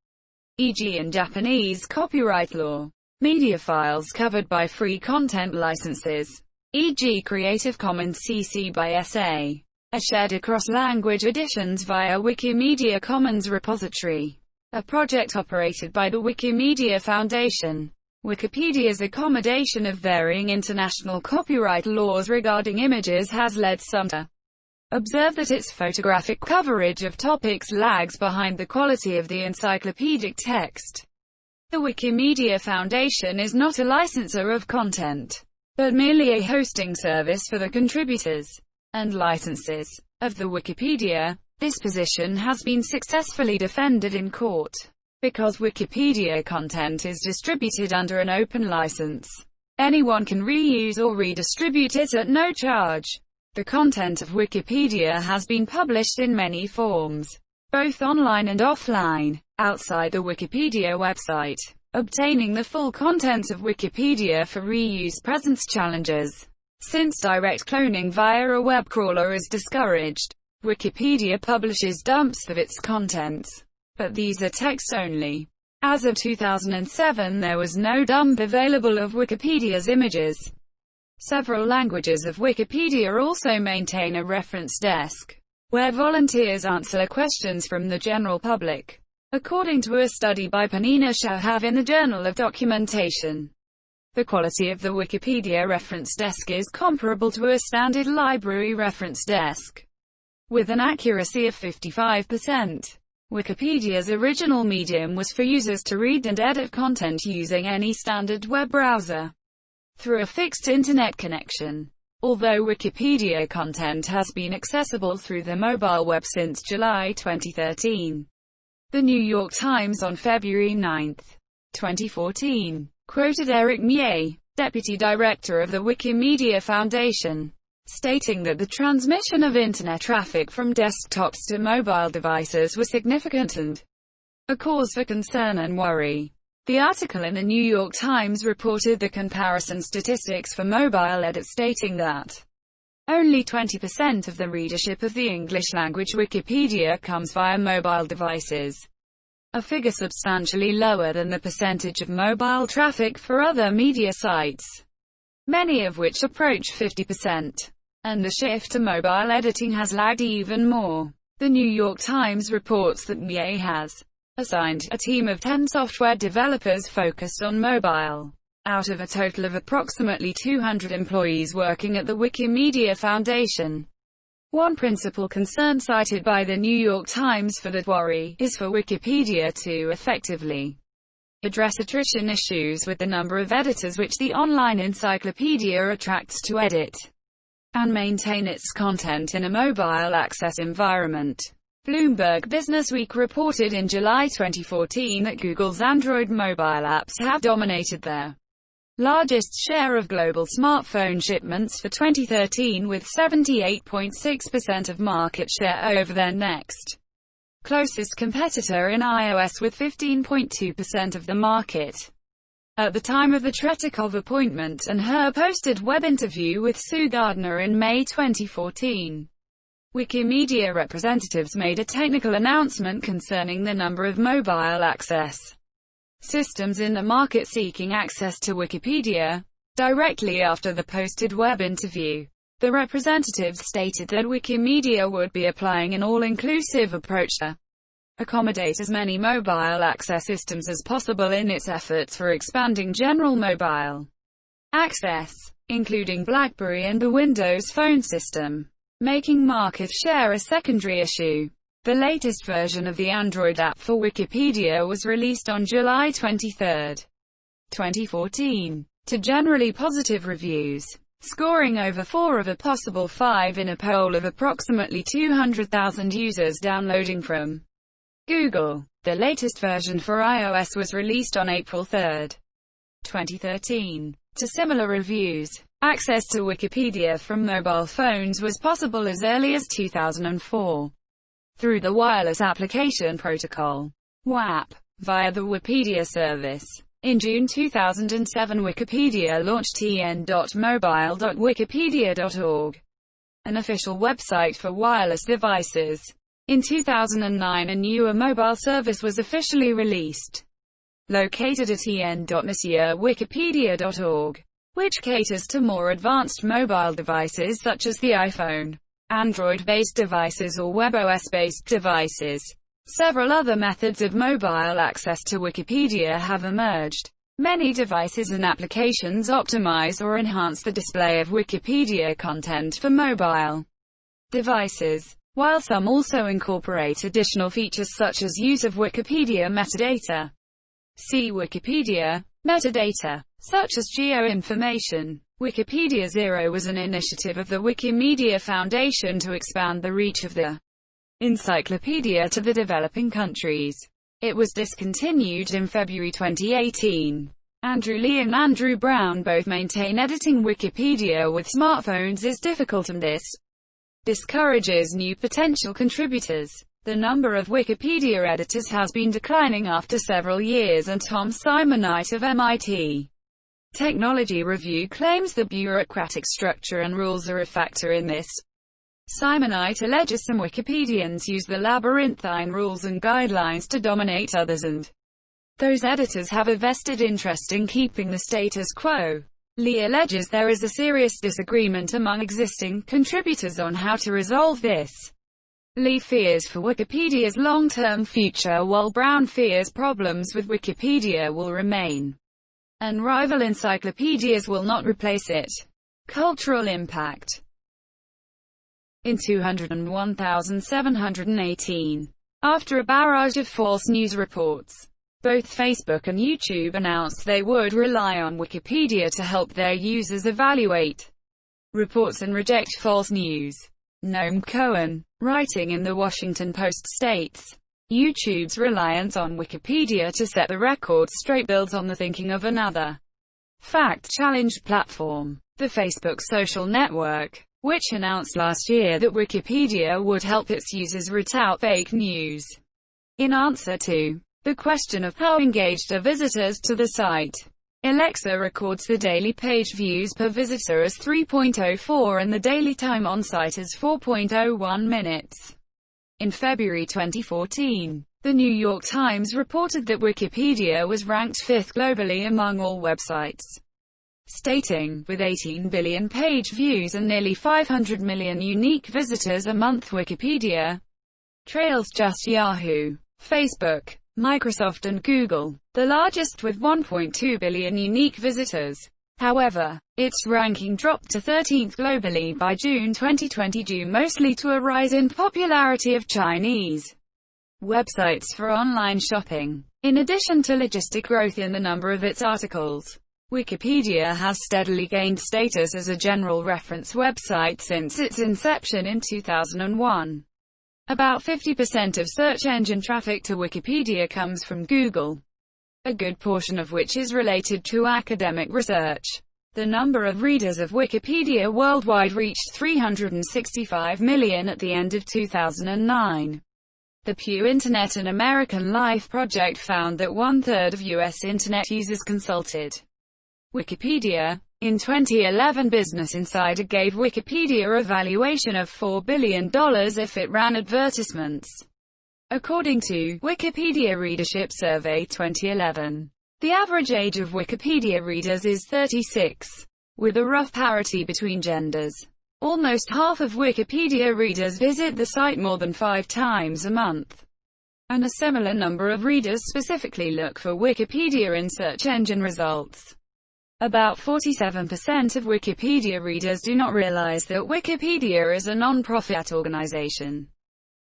e.g. in Japanese copyright law. Media files covered by free content licenses, e.g. Creative Commons CC by SA, are shared across language editions via Wikimedia Commons repository, a project operated by the Wikimedia Foundation. Wikipedia's accommodation of varying international copyright laws regarding images has led some to observe that its photographic coverage of topics lags behind the quality of the encyclopedic text. The Wikimedia Foundation is not a licensor of content, but merely a hosting service for the contributors and licenses of the Wikipedia. This position has been successfully defended in court, because Wikipedia content is distributed under an open license. Anyone can reuse or redistribute it at no charge. The content of Wikipedia has been published in many forms, both online and offline, outside the Wikipedia website. Obtaining the full contents of Wikipedia for reuse presents challenges, since direct cloning via a web crawler is discouraged. Wikipedia publishes dumps of its contents, but these are text only. As of 2007, there was no dump available of Wikipedia's images. Several languages of Wikipedia also maintain a reference desk, where volunteers answer questions from the general public. According to a study by Panina Shahab in the Journal of Documentation, the quality of the Wikipedia reference desk is comparable to a standard library reference desk, with an accuracy of 55%. Wikipedia's original medium was for users to read and edit content using any standard web browser through a fixed internet connection. Although Wikipedia content has been accessible through the mobile web since July 2013, The New York Times on February 9, 2014, quoted Eric Mier, deputy director of the Wikimedia Foundation, stating that the transmission of internet traffic from desktops to mobile devices was significant and a cause for concern and worry. The article in the New York Times reported the comparison statistics for mobile edit, stating that only 20% of the readership of the English-language Wikipedia comes via mobile devices, a figure substantially lower than the percentage of mobile traffic for other media sites, many of which approach 50%. And the shift to mobile editing has lagged even more. The New York Times reports that WikiMedia has assigned a team of 10 software developers focused on mobile, out of a total of approximately 200 employees working at the Wikimedia Foundation. One principal concern cited by the New York Times for that worry is for Wikipedia to effectively address attrition issues with the number of editors which the online encyclopedia attracts to edit and maintain its content in a mobile access environment. Bloomberg Businessweek reported in July 2014 that Google's Android mobile apps have dominated their largest share of global smartphone shipments for 2013, with 78.6% of market share over their next closest competitor in iOS with 15.2% of the market. At the time of the Tretikov appointment and her posted web interview with Sue Gardner in May 2014, Wikimedia representatives made a technical announcement concerning the number of mobile access systems in the market seeking access to Wikipedia. Directly after the posted web interview, the representatives stated that Wikimedia would be applying an all-inclusive approach to accommodate as many mobile access systems as possible in its efforts for expanding general mobile access, including BlackBerry and the Windows Phone system, making market share a secondary issue. The latest version of the Android app for Wikipedia was released on July 23, 2014, to generally positive reviews, scoring over 4 of a possible 5 in a poll of approximately 200,000 users downloading from Google. The latest version for iOS was released on April 3, 2013, to similar reviews. Access to Wikipedia from mobile phones was possible as early as 2004. Through the Wireless Application Protocol (WAP), via the Wikipedia service. In June 2007, Wikipedia launched tn.mobile.wikipedia.org, an official website for wireless devices. In 2009, a newer mobile service was officially released, located at tn.monsieurwikipedia.org, which caters to more advanced mobile devices such as the iPhone, Android-based devices or WebOS-based devices. Several other methods of mobile access to Wikipedia have emerged. Many devices and applications optimize or enhance the display of Wikipedia content for mobile devices, while some also incorporate additional features such as use of Wikipedia metadata. See Wikipedia metadata, such as geo-information. Wikipedia Zero was an initiative of the Wikimedia Foundation to expand the reach of the encyclopedia to the developing countries. It was discontinued in February 2018. Andrew Lee and Andrew Brown both maintain editing Wikipedia with smartphones is difficult and this discourages new potential contributors. The number of Wikipedia editors has been declining after several years, and Tom Simonite of MIT Technology Review claims the bureaucratic structure and rules are a factor in this. Simonite alleges some Wikipedians use the labyrinthine rules and guidelines to dominate others, and those editors have a vested interest in keeping the status quo. Lee alleges there is a serious disagreement among existing contributors on how to resolve this. Lee fears for Wikipedia's long-term future, while Brown fears problems with Wikipedia will remain, and rival encyclopedias will not replace it. Cultural impact. In 201,718. After a barrage of false news reports, both Facebook and YouTube announced they would rely on Wikipedia to help their users evaluate reports and reject false news. Noam Cohen, writing in The Washington Post, states, YouTube's reliance on Wikipedia to set the record straight builds on the thinking of another fact-challenged platform, the Facebook social network, which announced last year that Wikipedia would help its users root out fake news. In answer to the question of how engaged are visitors to the site. Alexa records the daily page views per visitor as 3.04 and the daily time on site as 4.01 minutes. In February 2014, the New York Times reported that Wikipedia was ranked 5th globally among all websites, stating, with 18 billion page views and nearly 500 million unique visitors a month, Wikipedia trails just Yahoo, Facebook, Microsoft and Google, the largest with 1.2 billion unique visitors. However, its ranking dropped to 13th globally by June 2020 due mostly to a rise in popularity of Chinese websites for online shopping. In addition to logistic growth in the number of its articles, Wikipedia has steadily gained status as a general reference website since its inception in 2001. About 50% of search engine traffic to Wikipedia comes from Google, a good portion of which is related to academic research. The number of readers of Wikipedia worldwide reached 365 million at the end of 2009. The Pew Internet and American Life Project found that 1/3 of U.S. Internet users consulted Wikipedia. In 2011, Business Insider gave Wikipedia a valuation of $4 billion if it ran advertisements. According to Wikipedia Readership Survey 2011, the average age of Wikipedia readers is 36, with a rough parity between genders. Almost half of Wikipedia readers visit the site more than 5 times a month, and a similar number of readers specifically look for Wikipedia in search engine results. About 47% of Wikipedia readers do not realize that Wikipedia is a non-profit organization.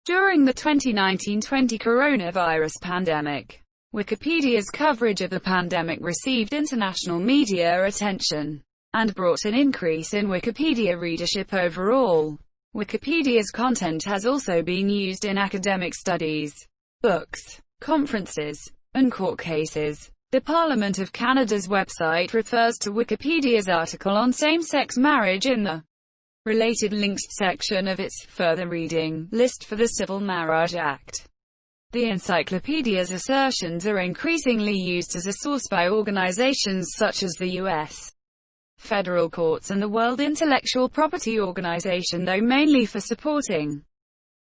During the 2019-20 coronavirus pandemic, Wikipedia's coverage of the pandemic received international media attention and brought an increase in Wikipedia readership overall. Wikipedia's content has also been used in academic studies, books, conferences, and court cases. The Parliament of Canada's website refers to Wikipedia's article on same-sex marriage in the Related Links section of its Further Reading list for the Civil Marriage Act. The encyclopedia's assertions are increasingly used as a source by organizations such as the U.S. federal courts and the World Intellectual Property Organization, though mainly for supporting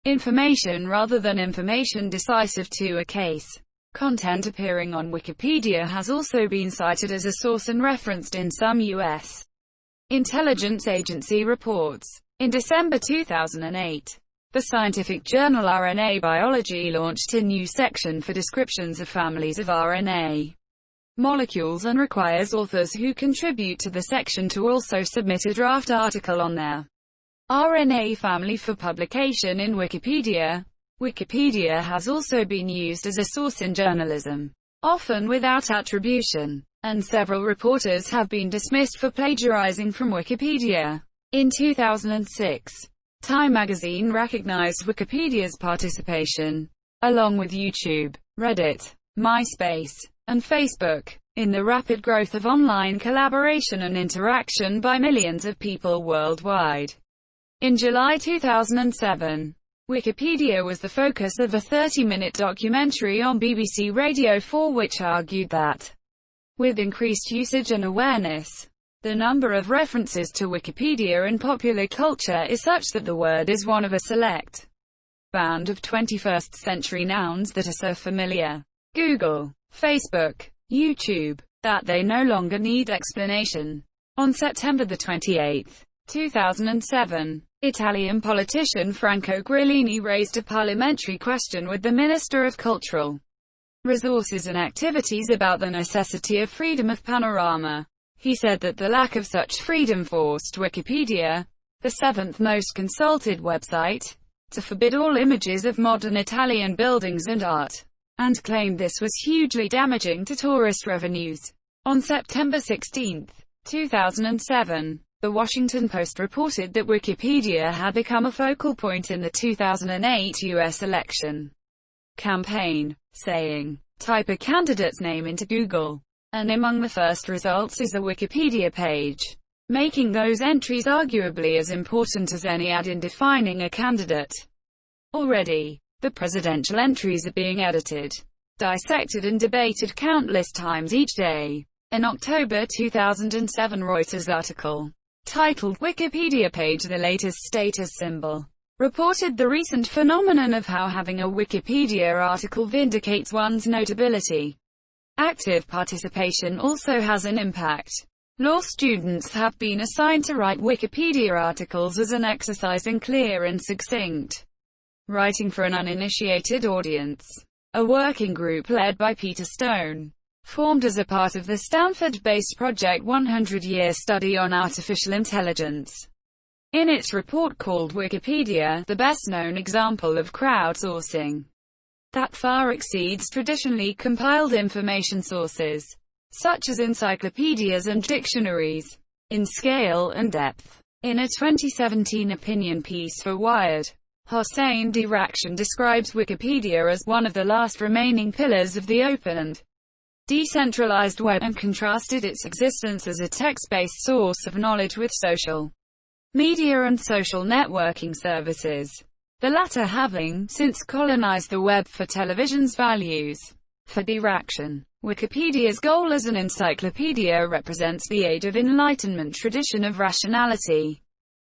information rather than information decisive to a case. Content appearing on Wikipedia has also been cited as a source and referenced in some U.S. intelligence agency reports. In December 2008, the scientific journal RNA Biology launched a new section for descriptions of families of RNA molecules and requires authors who contribute to the section to also submit a draft article on their RNA family for publication in Wikipedia. Wikipedia has also been used as a source in journalism, often without attribution, and several reporters have been dismissed for plagiarizing from Wikipedia. In 2006, Time magazine recognized Wikipedia's participation, along with YouTube, Reddit, MySpace, and Facebook, in the rapid growth of online collaboration and interaction by millions of people worldwide. In July 2007, Wikipedia was the focus of a 30-minute documentary on BBC Radio 4 which argued that, with increased usage and awareness, the number of references to Wikipedia in popular culture is such that the word is one of a select band of 21st century nouns that are so familiar, Google, Facebook, YouTube, that they no longer need explanation. On September 28, 2007, Italian politician Franco Grillini raised a parliamentary question with the Minister of Cultural Resources and Activities about the necessity of freedom of panorama. He said that the lack of such freedom forced Wikipedia, the 7th most consulted website, to forbid all images of modern Italian buildings and art, and claimed this was hugely damaging to tourist revenues. On September 16, 2007, The Washington Post reported that Wikipedia had become a focal point in the 2008 U.S. election campaign, saying, "Type a candidate's name into Google, and among the first results is a Wikipedia page," making those entries arguably as important as any ad in defining a candidate. Already, the presidential entries are being edited dissected and debated countless times each day. An October 2007 Reuters article, titled Wikipedia page the latest status symbol, reported the recent phenomenon of how having a Wikipedia article vindicates one's notability. Active participation also has an impact. Law students have been assigned to write Wikipedia articles as an exercise in clear and succinct writing for an uninitiated audience. A working group led by Peter Stone, formed as a part of the Stanford-based Project 100-Year Study on Artificial Intelligence. In its report called Wikipedia, the best-known example of crowdsourcing that far exceeds traditionally compiled information sources, such as encyclopedias and dictionaries, in scale and depth. In a 2017 opinion piece for Wired, Hossein Dirakhshan describes Wikipedia as one of the last remaining pillars of the open and decentralized web, and contrasted its existence as a text-based source of knowledge with social media and social networking services, the latter having since colonized the web for television's values. For Dirakhshan, Wikipedia's goal as an encyclopedia represents the Age of Enlightenment tradition of rationality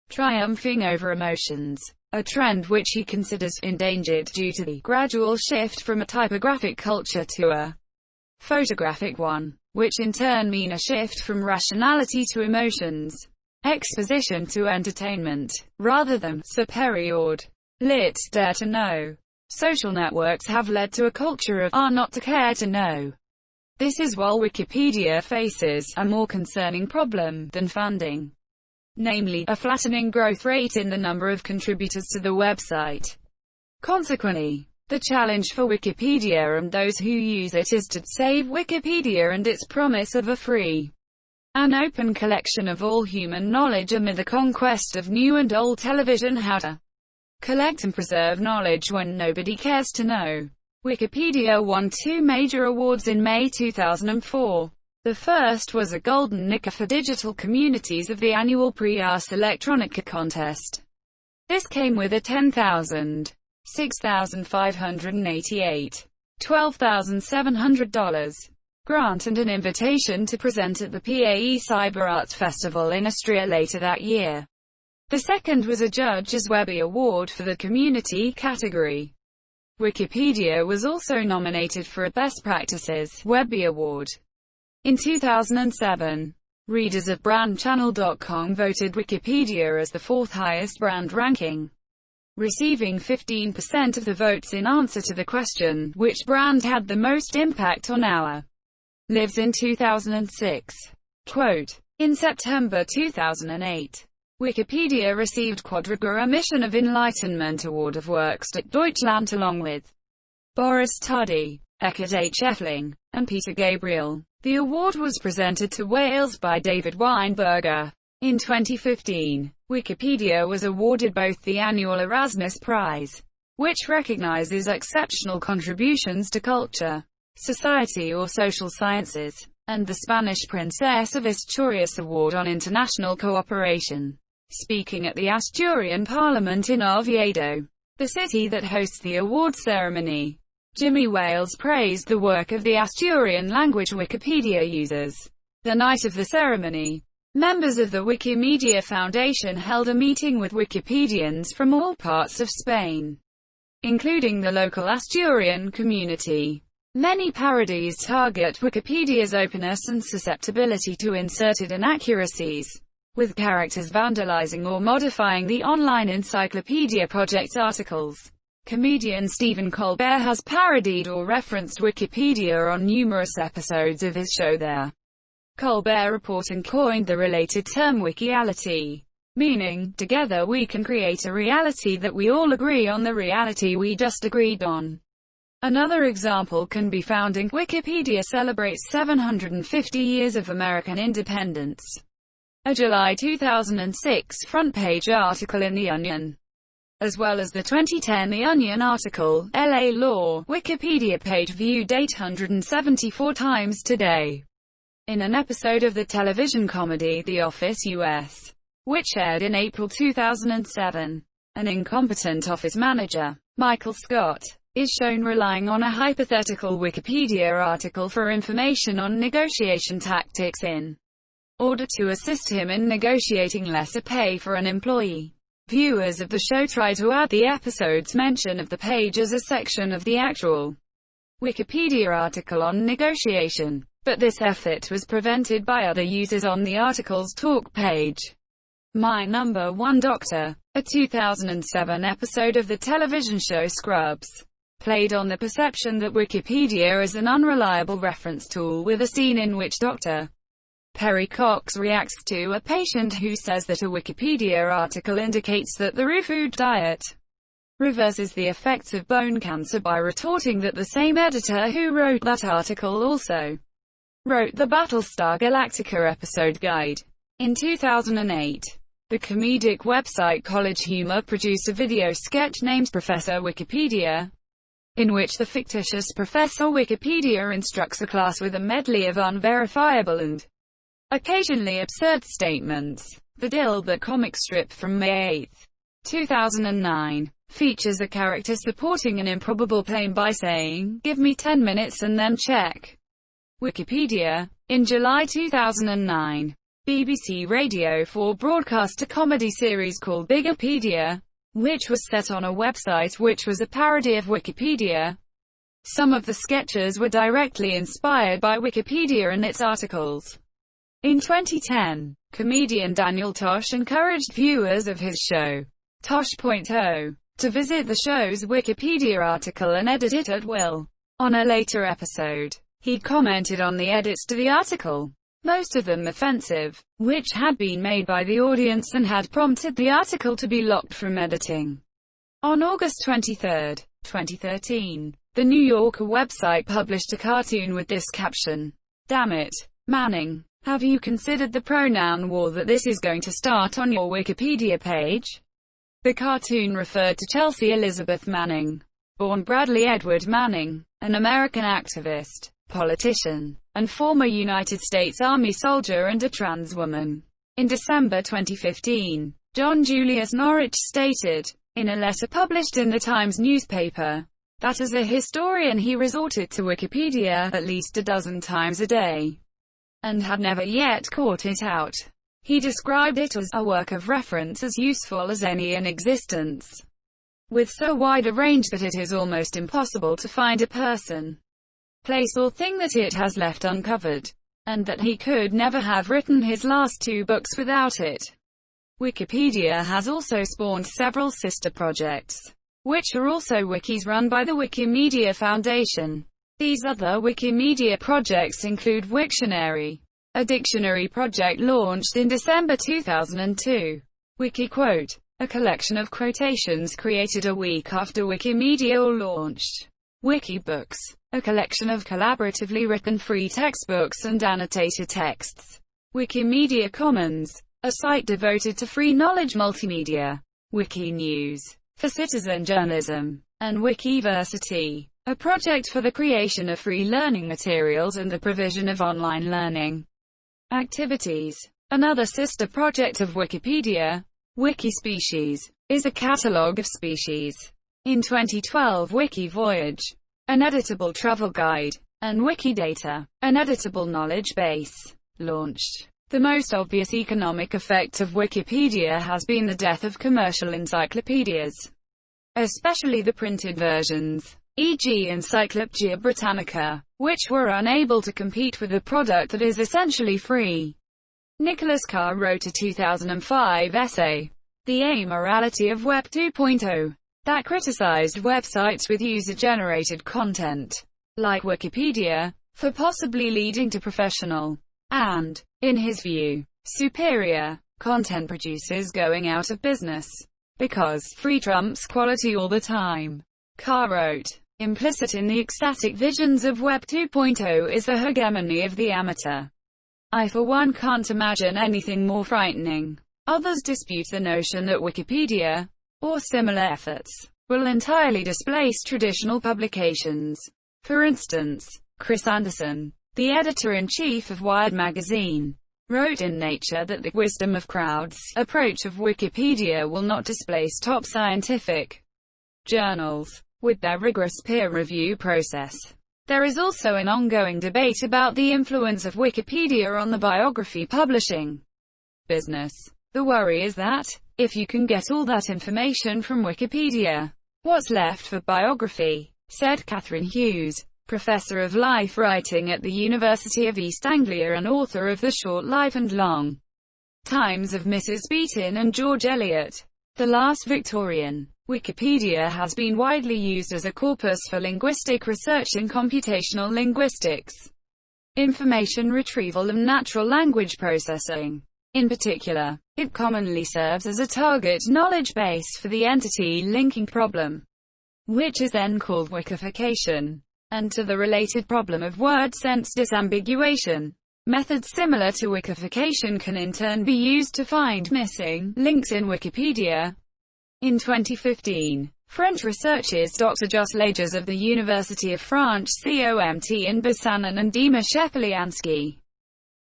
triumphing over emotions, a trend which he considers endangered due to the gradual shift from a typographic culture to a photographic one, which in turn mean a shift from rationality to emotions, exposition to entertainment, rather than superior'd lit dare to know. Social networks have led to a culture of not to care to know. This is while Wikipedia faces a more concerning problem than funding, namely, a flattening growth rate in the number of contributors to the website. Consequently, the challenge for Wikipedia and those who use it is to save Wikipedia and its promise of a free and open collection of all human knowledge amid the conquest of new and old television. How to collect and preserve knowledge when nobody cares to know. Wikipedia won 2 major awards in May 2004. The first was a Golden Nica for digital communities of the annual Pre-Ars Electronica contest. This came with a $10,000, $6,588, $12,700 grant and an invitation to present at the PAE Cyber Arts Festival in Austria later that year. The second was a Judges Webby Award for the Community category. Wikipedia was also nominated for a Best Practices Webby Award. In 2007, readers of BrandChannel.com voted Wikipedia as the 4th highest brand ranking, receiving 15% of the votes in answer to the question, which brand had the most impact on our lives in 2006. Quote, in September 2008, Wikipedia received Quadriga Mission of Enlightenment Award of Werkstatt Deutschland along with Boris Tardy, Eckhard H. Effling, and Peter Gabriel. The award was presented to Wales by David Weinberger. In 2015, Wikipedia was awarded both the annual Erasmus Prize, which recognizes exceptional contributions to culture, society or social sciences, and the Spanish Princess of Asturias Award on International Cooperation. Speaking at the Asturian Parliament in Oviedo, the city that hosts the award ceremony, Jimmy Wales praised the work of the Asturian language Wikipedia users. The night of the ceremony, members of the Wikimedia Foundation held a meeting with Wikipedians from all parts of Spain, including the local Asturian community. Many parodies target Wikipedia's openness and susceptibility to inserted inaccuracies, with characters vandalizing or modifying the online Encyclopedia Project articles. Comedian Stephen Colbert has parodied or referenced Wikipedia on numerous episodes of his show There. Colbert Report and coined the related term Wikiality, meaning, together we can create a reality that we all agree on, the reality we just agreed on. Another example can be found in Wikipedia celebrates 750 years of American independence. A July 2006 front-page article in The Onion, as well as the 2010 The Onion article, LA Law, Wikipedia page viewed 874 times today. In an episode of the television comedy The Office US, which aired in April 2007, an incompetent office manager, Michael Scott, is shown relying on a hypothetical Wikipedia article for information on negotiation tactics in order to assist him in negotiating lesser pay for an employee. Viewers of the show try to add the episode's mention of the page as a section of the actual Wikipedia article on negotiation, but this effort was prevented by other users on the article's talk page. My Number 1 Doctor, a 2007 episode of the television show Scrubs, played on the perception that Wikipedia is an unreliable reference tool, with a scene in which Dr. Perry Cox reacts to a patient who says that a Wikipedia article indicates that the raw food diet reverses the effects of bone cancer, by retorting that the same editor who wrote that article also wrote the Battlestar Galactica episode guide. In 2008, the comedic website College Humor produced a video sketch named Professor Wikipedia, in which the fictitious Professor Wikipedia instructs a class with a medley of unverifiable and occasionally absurd statements. The Dilbert comic strip from May 8, 2009, features a character supporting an improbable claim by saying, "Give me 10 minutes and then check Wikipedia." In July 2009, BBC Radio 4 broadcast a comedy series called Bigopedia, which was set on a website which was a parody of Wikipedia. Some of the sketches were directly inspired by Wikipedia and its articles. In 2010, comedian Daniel Tosh encouraged viewers of his show, Tosh.0, to visit the show's Wikipedia article and edit it at will. On a later episode, he commented on the edits to the article, most of them offensive, which had been made by the audience and had prompted the article to be locked from editing. On August 23, 2013, the New Yorker website published a cartoon with this caption: "Damn it, Manning. Have you considered the pronoun war that this is going to start on your Wikipedia page?" The cartoon referred to Chelsea Elizabeth Manning, born Bradley Edward Manning, an American activist, politician, and former United States Army soldier and a trans woman. In December 2015, John Julius Norwich stated, in a letter published in the Times newspaper, that as a historian he resorted to Wikipedia at least a dozen times a day, and had never yet caught it out. He described it as a work of reference as useful as any in existence, with so wide a range that it is almost impossible to find a person, place or thing that it has left uncovered, and that he could never have written his last 2 books without it. Wikipedia has also spawned several sister projects, which are also wikis run by the Wikimedia Foundation. These other Wikimedia projects include Wiktionary, a dictionary project launched in December 2002. WikiQuote, a collection of quotations created a week after Wikimedia launched. Wikibooks, a collection of collaboratively written free textbooks and annotated texts. Wikimedia Commons, a site devoted to free knowledge multimedia. Wikinews, for citizen journalism. And Wikiversity, a project for the creation of free learning materials and the provision of online learning activities. Another sister project of Wikipedia, Wikispecies, is a catalogue of species. In 2012, WikiVoyage, an editable travel guide, and Wikidata, an editable knowledge base, launched. The most obvious economic effect of Wikipedia has been the death of commercial encyclopedias, especially the printed versions, e.g. Encyclopaedia Britannica, which were unable to compete with a product that is essentially free. Nicholas Carr wrote a 2005 essay, The Amorality of Web 2.0, that criticized websites with user-generated content, like Wikipedia, for possibly leading to professional, and, in his view, superior, content producers going out of business, because free trumps quality all the time. Carr wrote, implicit in the ecstatic visions of Web 2.0 is the hegemony of the amateur. I for one can't imagine anything more frightening. Others dispute the notion that Wikipedia, or similar efforts, will entirely displace traditional publications. For instance, Chris Anderson, the editor-in-chief of Wired magazine, wrote in Nature that the wisdom of crowds approach of Wikipedia will not displace top scientific journals. with their rigorous peer review process. There is also an ongoing debate about the influence of Wikipedia on the biography publishing business. The worry is that, if you can get all that information from Wikipedia, what's left for biography? Said Catherine Hughes, professor of life writing at the University of East Anglia and author of The Short Life and Long Times of Mrs. Beeton and George Eliot. The Last Victorian. Wikipedia has been widely used as a corpus for linguistic research in computational linguistics, information retrieval and natural language processing. In particular, it commonly serves as a target knowledge base for the entity linking problem, which is then called wikification, and to the related problem of word sense disambiguation. Methods similar to wikification can in turn be used to find missing links in Wikipedia. In 2015, French researchers Dr. Jos Lages of the University of Franche-Comté in Besanon and Dima Shepeliansky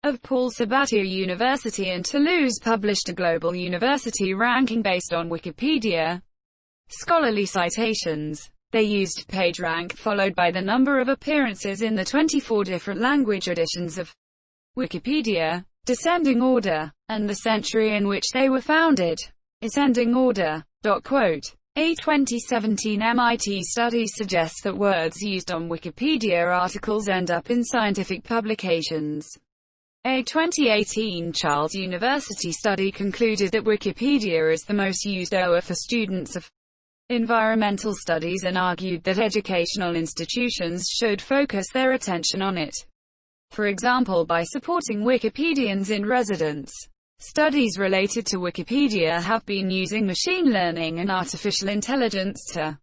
of Paul Sabatier University in Toulouse published a global university ranking based on Wikipedia scholarly citations. They used PageRank followed by the number of appearances in the 24 different language editions of Wikipedia, descending order, and the century in which they were founded. Ascending order. A 2017 MIT study suggests that words used on Wikipedia articles end up in scientific publications. A 2018 Charles University study concluded that Wikipedia is the most used OA for students of environmental studies and argued that educational institutions should focus their attention on it. For example, by supporting Wikipedians in residence. Studies related to Wikipedia have been using machine learning and artificial intelligence to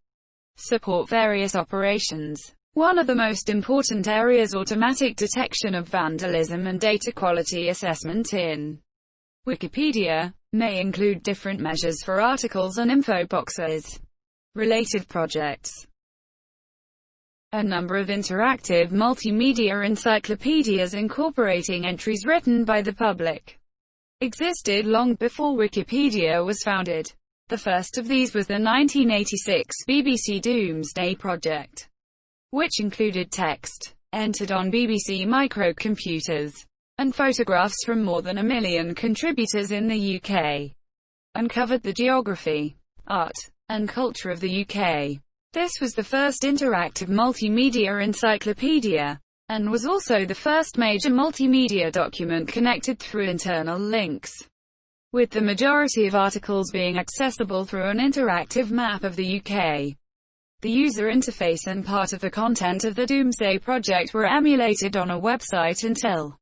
support various operations. One of the most important areas: automatic detection of vandalism and data quality assessment in Wikipedia, may include different measures for articles and info boxes. Related projects. A number of interactive multimedia encyclopedias incorporating entries written by the public existed long before Wikipedia was founded. The first of these was the 1986 BBC Doomsday Project, which included text entered on BBC microcomputers and photographs from more than 1 million contributors in the UK, and covered the geography, art, and culture of the UK. This was the first interactive multimedia encyclopedia, and was also the first major multimedia document connected through internal links, with the majority of articles being accessible through an interactive map of the UK. The user interface and part of the content of the Doomsday Project were emulated on a website until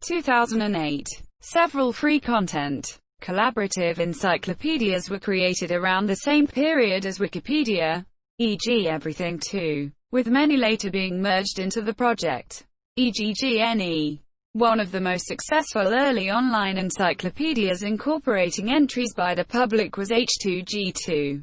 2008. Several free content, collaborative encyclopedias were created around the same period as Wikipedia, e.g. Everything 2. With many later being merged into the project, e.g. GNE. One of the most successful early online encyclopedias incorporating entries by the public was H2G2,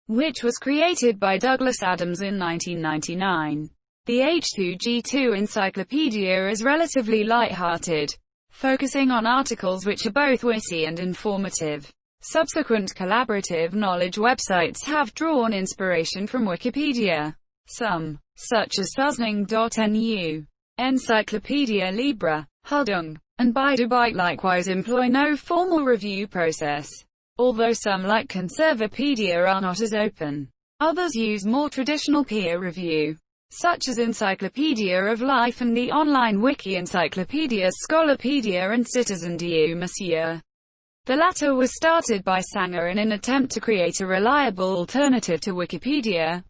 which was created by Douglas Adams in 1999. The H2G2 encyclopedia is relatively light-hearted, focusing on articles which are both witty and informative. Subsequent collaborative knowledge websites have drawn inspiration from Wikipedia. Some, such as Susning.nu, Encyclopedia Libre, Hudung, and BaiduByte likewise employ no formal review process, although some like Conservapedia are not as open. Others use more traditional peer review, such as Encyclopedia of Life and the online wiki encyclopedias Scholarpedia and Citizen.du Monsieur. The latter was started by Sanger in an attempt to create a reliable alternative to Wikipedia.